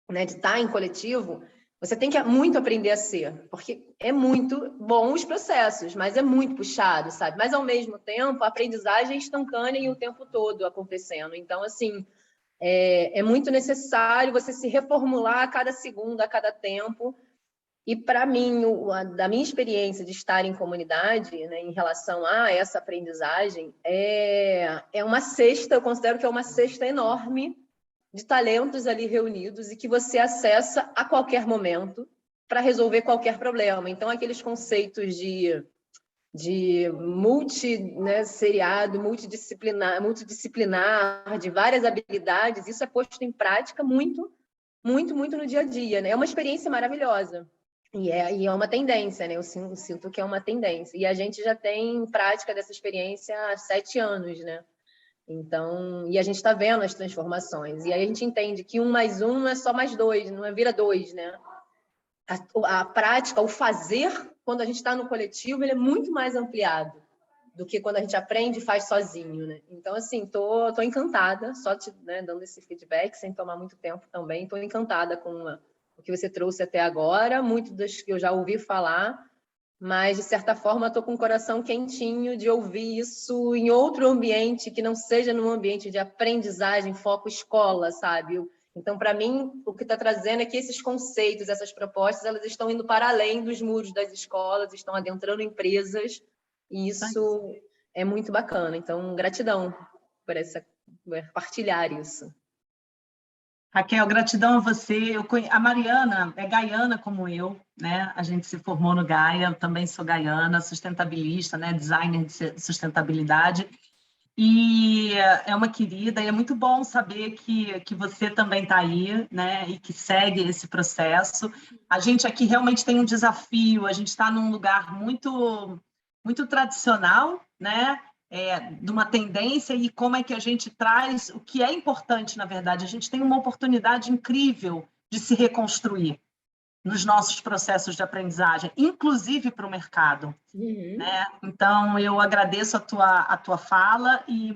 né, de estar em coletivo, você tem que muito aprender a ser, porque é muito bom os processos, mas é muito puxado, sabe? Mas, ao mesmo tempo, a aprendizagem é instantânea e o tempo todo acontecendo. Então, assim, é muito necessário você se reformular a cada segundo, a cada tempo, E, para mim, da minha experiência de estar em comunidade, né, em relação a essa aprendizagem, é uma cesta, eu considero que é uma cesta enorme de talentos ali reunidos e que você acessa a qualquer momento para resolver qualquer problema. Então, aqueles conceitos de seriado, multidisciplinar, de várias habilidades, isso é posto em prática muito, muito, muito no dia a dia, né? É uma experiência maravilhosa. E é uma tendência, né? Eu sinto que é uma tendência. E a gente já tem prática dessa experiência há 7 anos, né? Então, e a gente está vendo as transformações. E aí a gente entende que 1 mais 1 não é só mais 2, não é vira 2, né? A prática, o fazer, quando a gente está no coletivo, ele é muito mais ampliado do que quando a gente aprende e faz sozinho, né? Então, assim, tô encantada, só te, né, dando esse feedback, sem tomar muito tempo também, tô encantada com o que você trouxe até agora, muito das que eu já ouvi falar, mas, de certa forma, estou com o coração quentinho de ouvir isso em outro ambiente, que não seja num ambiente de aprendizagem, foco escola, sabe? Então, para mim, o que está trazendo é que esses conceitos, essas propostas, elas estão indo para além dos muros das escolas, estão adentrando empresas, e isso é muito bacana. Então, gratidão por partilhar isso. Raquel, gratidão a você. A Mariana é gaiana como eu, né? A gente se formou no Gaia, eu também sou gaiana, sustentabilista, né? Designer de sustentabilidade. E é uma querida, e é muito bom saber que você também está aí, né? E que segue esse processo. A gente aqui realmente tem um desafio, a gente está num lugar muito, muito tradicional, né? De uma tendência e como é que a gente traz o que é importante, na verdade. A gente tem uma oportunidade incrível de se reconstruir nos nossos processos de aprendizagem, inclusive para o mercado. Né? Então, eu agradeço a tua fala e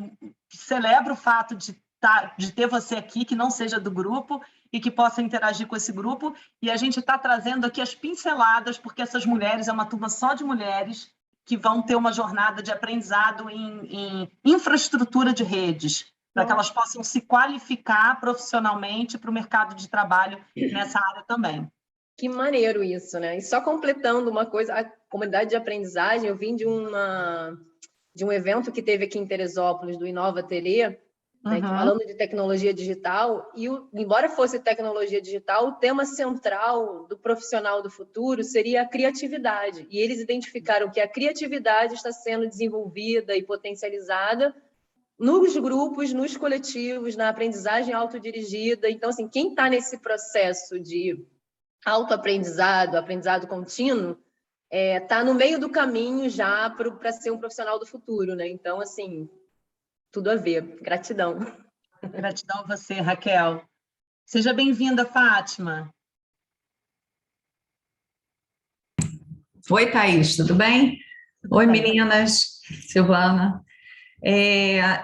celebro o fato de ter você aqui, que não seja do grupo, e que possa interagir com esse grupo. E a gente está trazendo aqui as pinceladas, porque essas mulheres, é uma turma só de mulheres, que vão ter uma jornada de aprendizado em infraestrutura de redes, para que elas possam se qualificar profissionalmente para o mercado de trabalho nessa área também. Que maneiro isso, né? E só completando uma coisa, a comunidade de aprendizagem, eu vim de um evento que teve aqui em Teresópolis, do Inova Ateliê, né, falando de tecnologia digital, e embora fosse tecnologia digital, o tema central do profissional do futuro seria a criatividade. E eles identificaram que a criatividade está sendo desenvolvida e potencializada nos grupos, nos coletivos, na aprendizagem autodirigida. Então, assim, quem está nesse processo de autoaprendizado, aprendizado contínuo, está no meio do caminho já para ser um profissional do futuro, né? Então, assim, tudo a ver. Gratidão. Gratidão a você, Raquel. Seja bem-vinda, Fátima. Oi, Thaís, tudo bem? Oi, meninas, Silvana.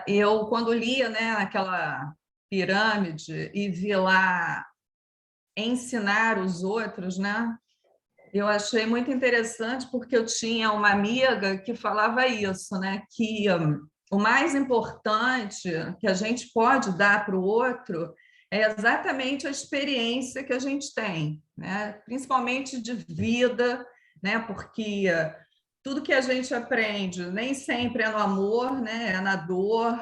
Eu, quando lia, né, aquela pirâmide e vi lá ensinar os outros, né, eu achei muito interessante porque eu tinha uma amiga que falava isso, né, que o mais importante que a gente pode dar para o outro é exatamente a experiência que a gente tem, né, principalmente de vida, né, porque tudo que a gente aprende nem sempre é no amor, né, é na dor,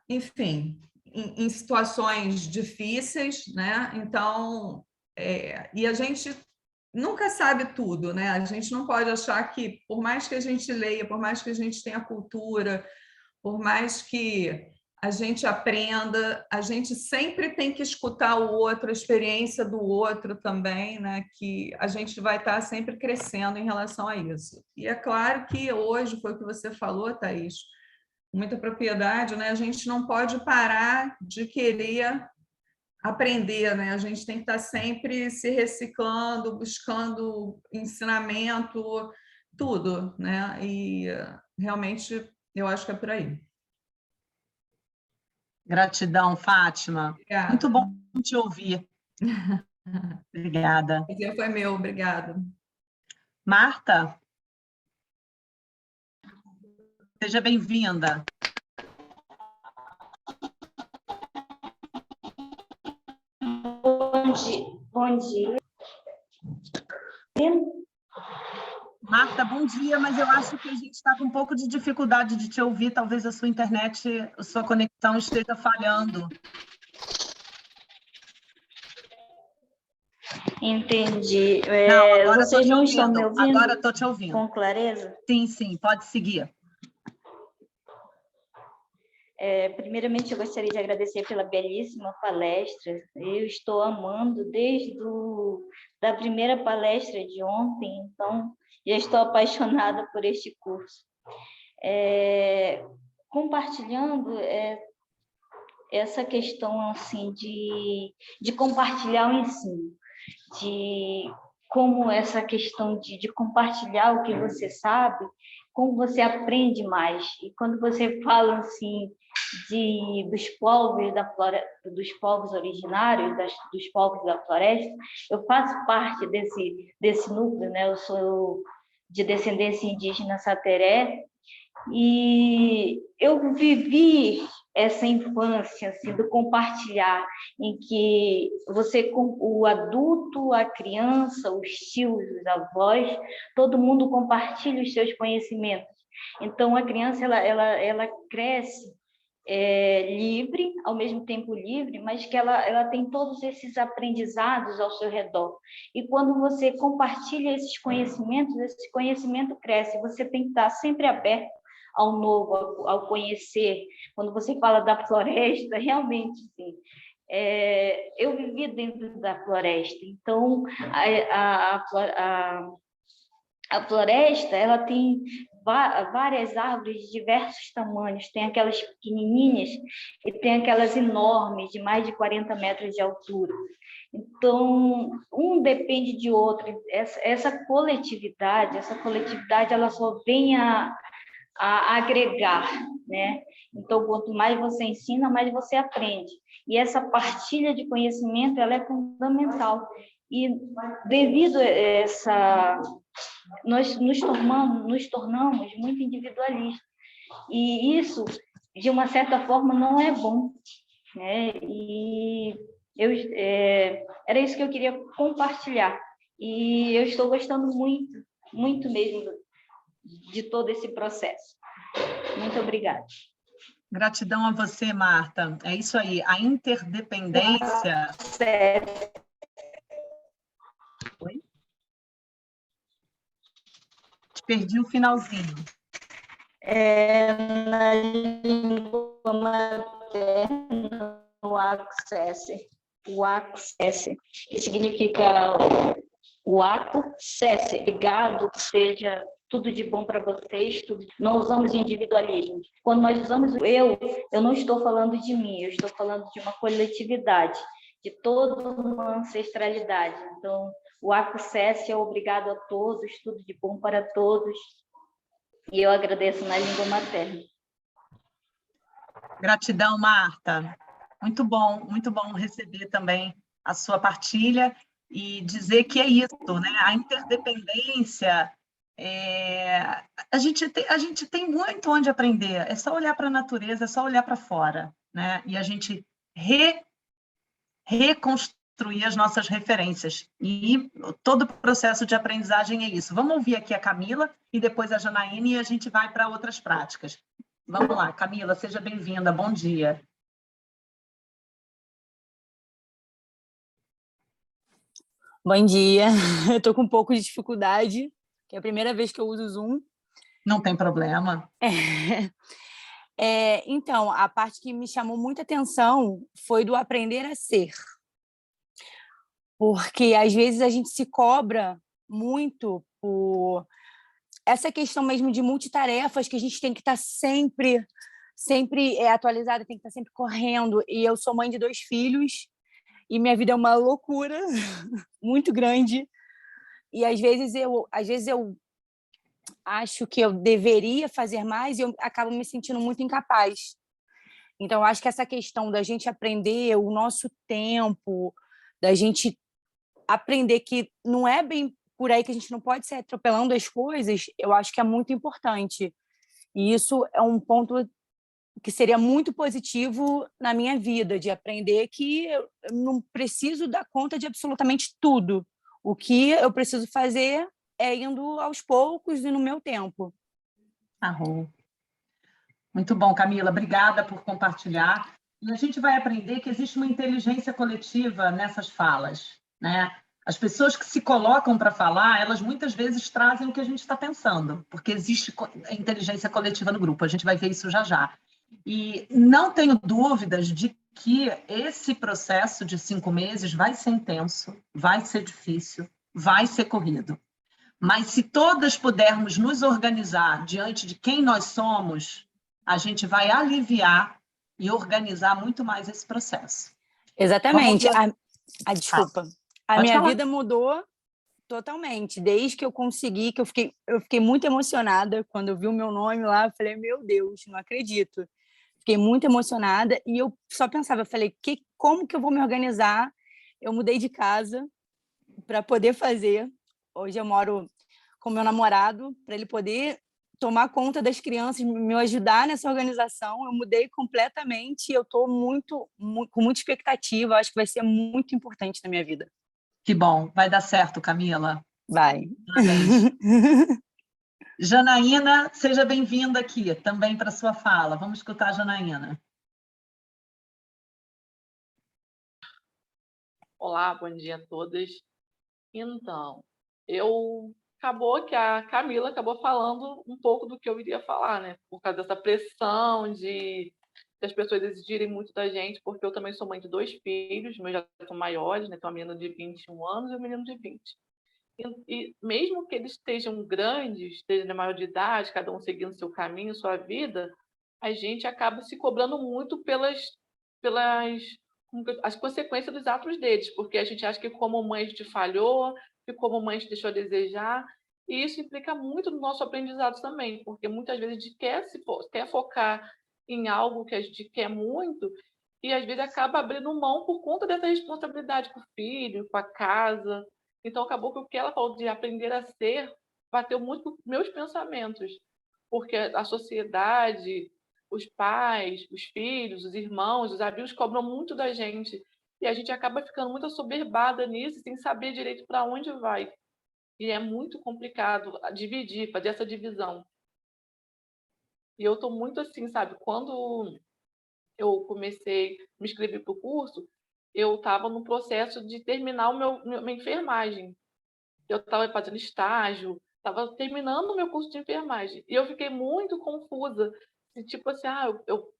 enfim, em situações difíceis, né? Então, e a gente nunca sabe tudo, né? A gente não pode achar que, por mais que a gente leia, por mais que a gente tenha cultura, por mais que a gente aprenda, a gente sempre tem que escutar o outro, a experiência do outro também, né? Que a gente vai estar sempre crescendo em relação a isso. E é claro que hoje, foi o que você falou, Thaís, muita propriedade, né? A gente não pode parar de querer aprender, né? A gente tem que estar sempre se reciclando, buscando ensinamento, tudo, né? E realmente eu acho que é por aí. Gratidão, Fátima. Obrigada. Muito bom te ouvir. Obrigada. O prazer foi meu, obrigada. Marta? Seja bem-vinda. Bom dia. Bom dia. Marta, bom dia, mas eu acho que a gente está com um pouco de dificuldade de te ouvir, talvez a sua internet, a sua conexão esteja falhando. Entendi. Não, agora Vocês estou não te estão ouvindo. me ouvindo Agora estou te ouvindo. com clareza? Sim, sim, pode seguir. Primeiramente, eu gostaria de agradecer pela belíssima palestra. Eu estou amando desde da primeira palestra de ontem, então já estou apaixonada por este curso. Compartilhando essa questão assim de compartilhar o ensino, de como essa questão de compartilhar o que você sabe, como você aprende mais. E quando você fala assim dos povos dos povos originários, dos povos da floresta, eu faço parte desse núcleo, né? Eu sou de descendência indígena Sateré, e eu vivi essa infância assim, do compartilhar, em que o adulto, a criança, os tios, os avós, todo mundo compartilha os seus conhecimentos. Então, a criança ela cresce livre, ao mesmo tempo livre, mas que ela tem todos esses aprendizados ao seu redor. E quando você compartilha esses conhecimentos, esse conhecimento cresce. Você tem que estar sempre aberto ao novo, ao conhecer. Quando você fala da floresta, realmente, sim. Eu vivi dentro da floresta, então a floresta ela tem várias árvores de diversos tamanhos, tem aquelas pequenininhas e tem aquelas enormes, de mais de 40 metros de altura. Então, um depende de outro. Essa coletividade ela só vem a agregar, né? Então, quanto mais você ensina, mais você aprende. E essa partilha de conhecimento, ela é fundamental. E devido a essa... Nós nos tornamos muito individualistas. E isso, de uma certa forma, não é bom, né? E era isso que eu queria compartilhar. E eu estou gostando muito, muito mesmo de todo esse processo. Muito obrigada. Gratidão a você, Marta. É isso aí, a interdependência... Oi? Te perdi o finalzinho. Na língua materna, o accesse. O accesse, que significa o ato cesse, ligado, seja tudo de bom para vocês, não usamos individualismo. Quando nós usamos o eu não estou falando de mim, eu estou falando de uma coletividade, de toda uma ancestralidade. Então, o accesse é obrigado a todos, tudo de bom para todos, e eu agradeço na língua materna. Gratidão, Marta. Muito bom receber também a sua partilha e dizer que é isso, né? A interdependência, a gente tem muito onde aprender, é só olhar para a natureza, é só olhar para fora, né? E a gente reconstruir as nossas referências. E todo o processo de aprendizagem é isso. Vamos ouvir aqui a Camila e depois a Janaína e a gente vai para outras práticas. Vamos lá, Camila, seja bem-vinda, bom dia. Bom dia, eu estou com um pouco de dificuldade, que é a primeira vez que eu uso o Zoom. Não tem problema. Então, a parte que me chamou muita atenção foi do aprender a ser. Porque, às vezes, a gente se cobra muito por essa questão mesmo de multitarefas, que a gente tem que estar sempre atualizada, tem que estar sempre correndo. E eu sou mãe de 2 filhos, e minha vida é uma loucura muito grande. E, às vezes, eu acho que eu deveria fazer mais e eu acabo me sentindo muito incapaz. Então, eu acho que essa questão da gente aprender o nosso tempo, da gente aprender que não é bem por aí, que a gente não pode sair atropelando as coisas, eu acho que é muito importante. E isso é um ponto que seria muito positivo na minha vida, de aprender que eu não preciso dar conta de absolutamente tudo. O que eu preciso fazer é indo aos poucos e no meu tempo. Arrou. Muito bom, Camila. Obrigada por compartilhar. E a gente vai aprender que existe uma inteligência coletiva nessas falas, né? As pessoas que se colocam para falar, elas muitas vezes trazem o que a gente está pensando, porque existe inteligência coletiva no grupo. A gente vai ver isso já já. E não tenho dúvidas de que esse processo de 5 meses vai ser intenso, vai ser difícil, vai ser corrido. Mas se todas pudermos nos organizar diante de quem nós somos, a gente vai aliviar e organizar muito mais esse processo. Exatamente. Desculpa. A minha falar. vida mudou totalmente. Desde que eu consegui, que eu fiquei muito emocionada quando eu vi o meu nome lá. Eu falei, meu Deus, não acredito. Fiquei muito emocionada e eu só pensava, eu falei, como que eu vou me organizar? Eu mudei de casa para poder fazer. Hoje eu moro com meu namorado, para ele poder tomar conta das crianças, me ajudar nessa organização. Eu mudei completamente e eu estou com muita expectativa. Acho que vai ser muito importante na minha vida. Que bom, vai dar certo, Camila. Vai. Parabéns. Janaína, seja bem-vinda aqui, também para a sua fala. Vamos escutar a Janaína. Olá, bom dia a todas. Então, acabou que a Camila acabou falando um pouco do que eu iria falar, né? Por causa dessa pressão de as pessoas exigirem muito da gente, porque eu também sou mãe de 2 filhos, meus já são maiores, né? Tem uma menina de 21 anos e um menino de 20. E mesmo que eles estejam grandes, estejam na maior de idade, cada um seguindo seu caminho, sua vida, a gente acaba se cobrando muito pelas as consequências dos atos deles, porque a gente acha que como mãe a gente falhou, que como mãe a gente deixou a desejar, e isso implica muito no nosso aprendizado também, porque muitas vezes a gente quer focar em algo que a gente quer muito, e às vezes acaba abrindo mão por conta dessa responsabilidade com o filho, com a casa. Então acabou que o que ela falou de aprender a ser bateu muito com meus pensamentos, porque a sociedade, os pais, os filhos, os irmãos, os amigos cobram muito da gente. E a gente acaba ficando muito assoberbada nisso, sem saber direito para onde vai. E é muito complicado dividir, fazer essa divisão. E eu estou muito assim, sabe? Quando eu comecei, me inscrevi para o curso, eu estava no processo de terminar minha enfermagem. Eu estava fazendo estágio, estava terminando o meu curso de enfermagem. E eu fiquei muito confusa. Tipo assim, eu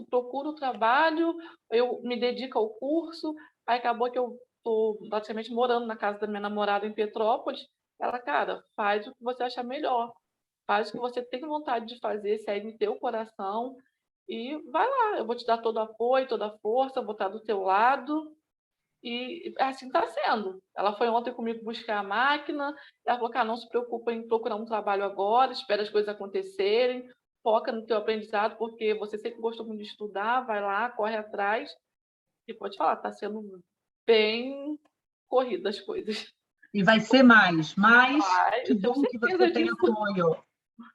procuro trabalho, eu me dedico ao curso, aí acabou que eu estou praticamente morando na casa da minha namorada em Petrópolis. Ela, cara, faz o que você achar melhor, faz o que você tem vontade de fazer, segue o teu coração e vai lá, eu vou te dar todo o apoio, toda a força, vou estar do teu lado. E assim está sendo. Ela foi ontem comigo buscar a máquina, ela falou, cara, não se preocupa em procurar um trabalho agora, espera as coisas acontecerem, foca no teu aprendizado, porque você sempre gostou muito de estudar, vai lá, corre atrás. E pode falar, está sendo bem corrida as coisas. E vai ser mais. Que eu tenho bom que você certeza tem disso. apoio.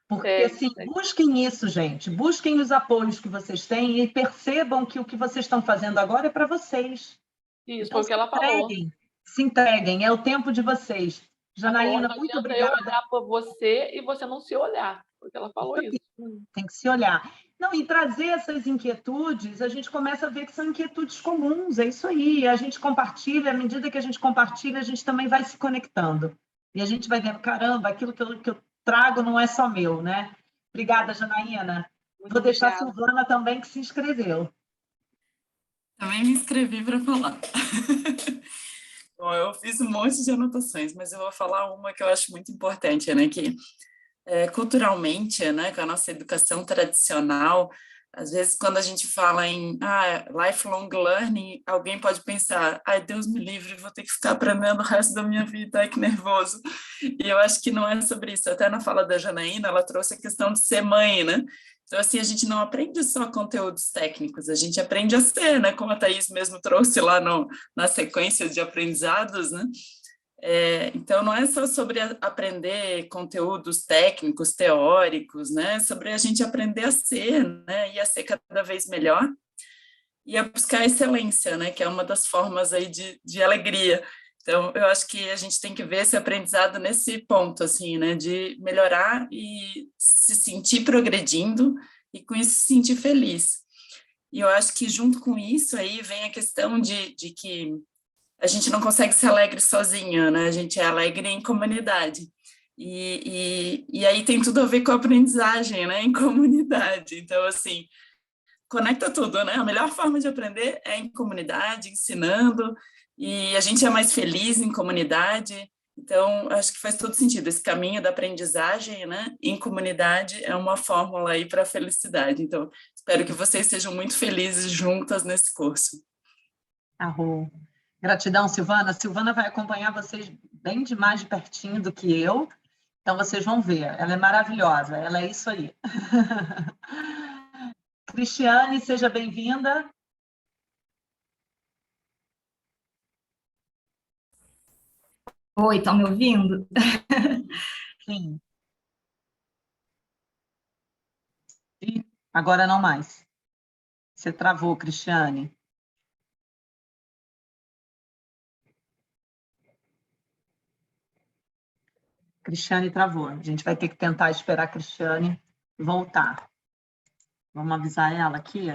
Porque, assim, busquem isso, gente. Busquem os apoios que vocês têm e percebam que o que vocês estão fazendo agora é para vocês. Isso, Então, foi o que ela falou. se entreguem, é o tempo de vocês. Janaína, muito obrigada. Eu olhar para você e você não se olhar, porque ela falou isso. Tem que se olhar. Não, e trazer essas inquietudes, a gente começa a ver que são inquietudes comuns, é isso aí. A gente compartilha, à medida que a gente compartilha, a gente também vai se conectando. E a gente vai vendo, caramba, aquilo que eu trago não é só meu, né? Obrigada, Janaína. Vou deixar a Silvana também, que se inscreveu. Também me inscrevi para falar. Bom, eu fiz um monte de anotações, mas eu vou falar uma que eu acho muito importante, né? Que culturalmente, né, com a nossa educação tradicional, às vezes quando a gente fala em lifelong learning, alguém pode pensar, Deus me livre, vou ter que ficar aprendendo o resto da minha vida, ai que nervoso. E eu acho que não é sobre isso. Até na fala da Janaína, ela trouxe a questão de ser mãe, né? Então, assim, a gente não aprende só conteúdos técnicos, a gente aprende a ser, né? Como a Thaís mesmo trouxe lá na sequência de aprendizados, né? Então, não é só sobre aprender conteúdos técnicos, teóricos, né? É sobre a gente aprender a ser, né? E a ser cada vez melhor e a buscar excelência, né? Que é uma das formas aí de alegria. Então, eu acho que a gente tem que ver esse aprendizado nesse ponto, assim, né? De melhorar e se sentir progredindo e com isso se sentir feliz. E eu acho que junto com isso aí vem a questão de que a gente não consegue ser alegre sozinha, né? A gente é alegre em comunidade. E aí tem tudo a ver com a aprendizagem, né? Em comunidade. Então, assim, conecta tudo, né? A melhor forma de aprender é em comunidade, ensinando, e a gente é mais feliz em comunidade. Então, acho que faz todo sentido. Esse caminho da aprendizagem, né? Em comunidade é uma fórmula aí para a felicidade. Então, espero que vocês sejam muito felizes juntas nesse curso. Arro. Gratidão, Silvana. Silvana vai acompanhar vocês bem mais de pertinho do que eu, então vocês vão ver. Ela é maravilhosa, ela é isso aí. Cristiane, seja bem-vinda. Oi, estão me ouvindo? Sim. E agora não mais. Você travou, Cristiane. Cristiane travou. A gente vai ter que tentar esperar a Cristiane voltar. Vamos avisar ela aqui?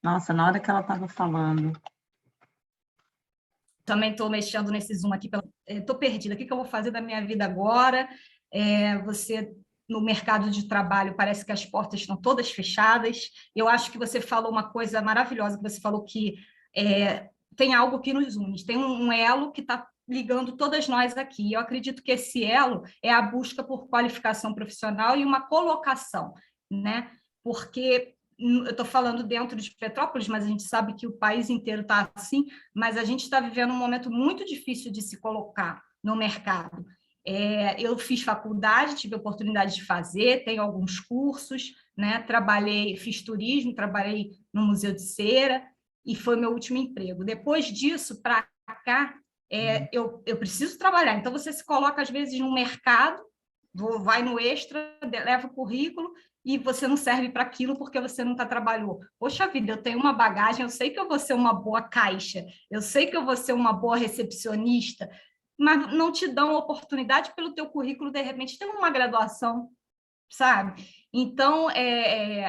Nossa, na hora que ela estava falando. Também estou mexendo nesse Zoom aqui. Estou perdida. O que eu vou fazer da minha vida agora? Você, no mercado de trabalho, parece que as portas estão todas fechadas. Eu acho que você falou uma coisa maravilhosa, que você falou que tem algo que nos une. Tem um elo que está ligando todas nós aqui. Eu acredito que esse elo é a busca por qualificação profissional e uma colocação, né? Porque eu estou falando dentro de Petrópolis, mas a gente sabe que o país inteiro está assim, mas a gente está vivendo um momento muito difícil de se colocar no mercado. Eu fiz faculdade, tive a oportunidade de fazer, tenho alguns cursos, né? Fiz turismo, trabalhei no Museu de Cera, e foi meu último emprego. Depois disso, para cá, eu preciso trabalhar. Então, você se coloca, às vezes, no mercado, vai no extra, leva o currículo, e você não serve para aquilo porque você nunca trabalhou. Poxa vida, eu tenho uma bagagem, eu sei que eu vou ser uma boa caixa, eu sei que eu vou ser uma boa recepcionista, mas não te dão oportunidade pelo teu currículo, de repente, ter uma graduação, sabe? Então,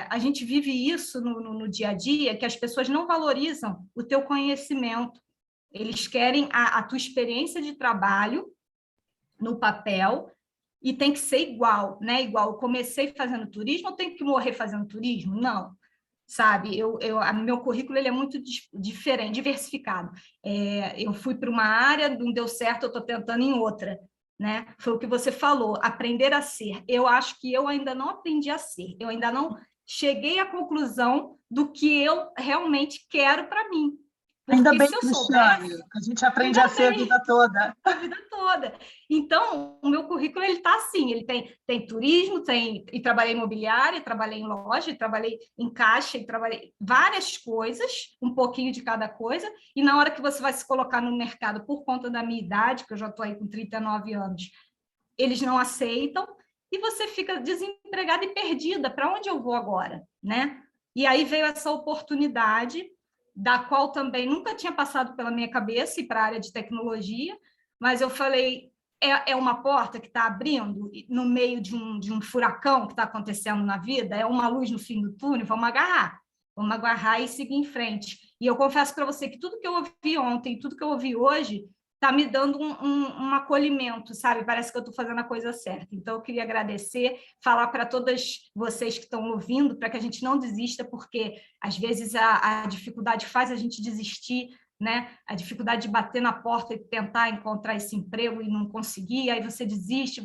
a gente vive isso no dia a dia, que as pessoas não valorizam o teu conhecimento. Eles querem a tua experiência de trabalho no papel, e tem que ser igual, né? Igual, eu comecei fazendo turismo, eu tenho que morrer fazendo turismo? Não, sabe? Meu currículo ele é muito diferente, diversificado. Eu fui para uma área, não deu certo, eu estou tentando em outra, né? Foi o que você falou, aprender a ser. Eu acho que eu ainda não aprendi a ser, eu ainda não cheguei à conclusão do que eu realmente quero para mim. Ainda bem, Cristiane, a gente aprende a ser a vida toda. A vida toda. Então, o meu currículo ele está assim, ele tem turismo, e trabalhei em imobiliária, trabalhei em loja, trabalhei em caixa, e trabalhei várias coisas, um pouquinho de cada coisa, e na hora que você vai se colocar no mercado, por conta da minha idade, que eu já estou aí com 39 anos, eles não aceitam, e você fica desempregada e perdida, para onde eu vou agora, né? E aí veio essa oportunidade, da qual também nunca tinha passado pela minha cabeça, ir para a área de tecnologia, mas eu falei, é uma porta que está abrindo no meio de um furacão que está acontecendo na vida, é uma luz no fim do túnel, vamos agarrar e seguir em frente. E eu confesso para você que tudo que eu ouvi ontem, tudo que eu ouvi hoje, está me dando um acolhimento, sabe? Parece que eu estou fazendo a coisa certa. Então, eu queria agradecer, falar para todas vocês que estão ouvindo, para que a gente não desista, porque, às vezes, a dificuldade faz a gente desistir, né? A dificuldade de bater na porta e tentar encontrar esse emprego e não conseguir, aí você desiste,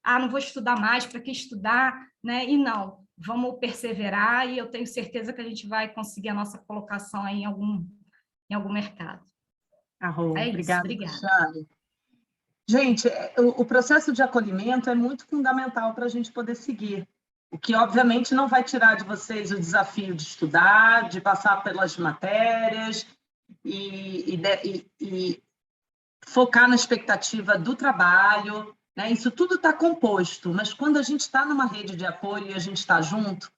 não vou estudar mais, para que estudar, né? E não, vamos perseverar, e eu tenho certeza que a gente vai conseguir a nossa colocação aí em algum mercado. Obrigada, Cristiane. Gente, o processo de acolhimento é muito fundamental para a gente poder seguir, o que, obviamente, não vai tirar de vocês o desafio de estudar, de passar pelas matérias e focar na expectativa do trabalho, né? Isso tudo está composto, mas quando a gente está numa rede de apoio e a gente está junto,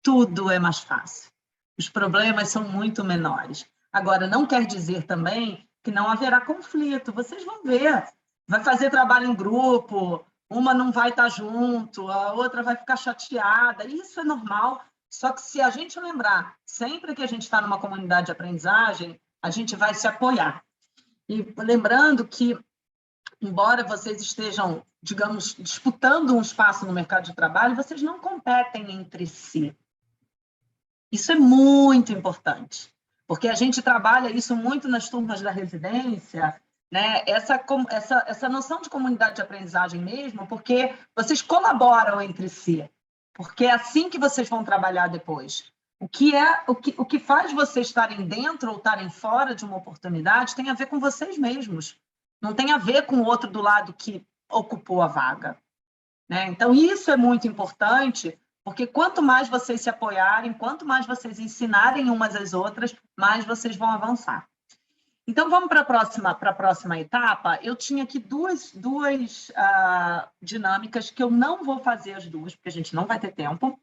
tudo é mais fácil. Os problemas são muito menores. Agora, não quer dizer também que não haverá conflito. Vocês vão ver. Vai fazer trabalho em grupo, uma não vai estar junto, a outra vai ficar chateada. Isso é normal. Só que se a gente lembrar, sempre que a gente está numa comunidade de aprendizagem, a gente vai se apoiar. E lembrando que, embora vocês estejam, digamos, disputando um espaço no mercado de trabalho, vocês não competem entre si. Isso é muito importante, porque a gente trabalha isso muito nas turmas da residência, né? Essa noção de comunidade de aprendizagem mesmo, porque vocês colaboram entre si, porque é assim que vocês vão trabalhar depois. O que faz vocês estarem dentro ou estarem fora de uma oportunidade tem a ver com vocês mesmos, não tem a ver com o outro do lado que ocupou a vaga, né? Então, isso é muito importante, porque quanto mais vocês se apoiarem, quanto mais vocês ensinarem umas às outras, mais vocês vão avançar. Então, vamos para a próxima etapa. Eu tinha aqui duas dinâmicas que eu não vou fazer as duas, porque a gente não vai ter tempo.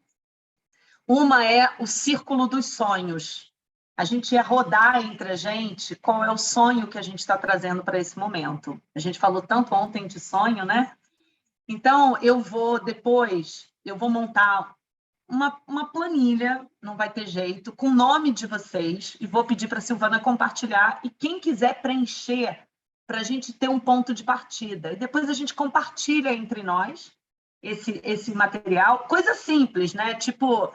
Uma é o círculo dos sonhos. A gente ia rodar entre a gente qual é o sonho que a gente está trazendo para esse momento. A gente falou tanto ontem de sonho, né? Então, eu vou montar uma planilha, não vai ter jeito, com o nome de vocês, e vou pedir para a Silvana compartilhar, e quem quiser preencher, para a gente ter um ponto de partida. E depois a gente compartilha entre nós esse material. Coisa simples, né? Tipo,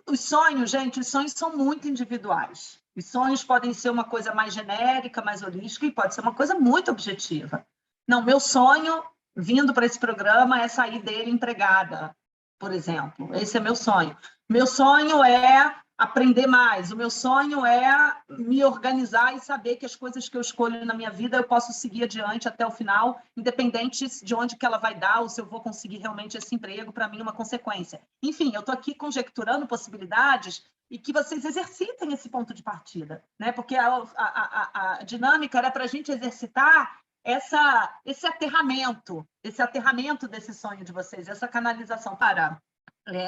os sonhos, gente, os sonhos são muito individuais. Os sonhos podem ser uma coisa mais genérica, mais holística, e pode ser uma coisa muito objetiva. Não, meu sonho, vindo para esse programa, é sair dele empregada, por exemplo. Esse é meu sonho. Meu sonho é aprender mais. O meu sonho é me organizar e saber que as coisas que eu escolho na minha vida eu posso seguir adiante até o final, independente de onde que ela vai dar ou se eu vou conseguir realmente esse emprego, para mim é uma consequência. Enfim, eu estou aqui conjecturando possibilidades e que vocês exercitem esse ponto de partida, né? Porque a dinâmica era para a gente exercitar esse aterramento desse sonho de vocês, essa canalização.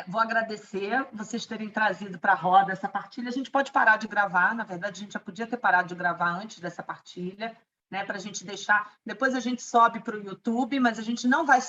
Vou agradecer vocês terem trazido para a roda essa partilha. A gente pode parar de gravar, na verdade, a gente já podia ter parado de gravar antes dessa partilha, né, para a gente deixar. Depois a gente sobe para o YouTube, mas a gente não vai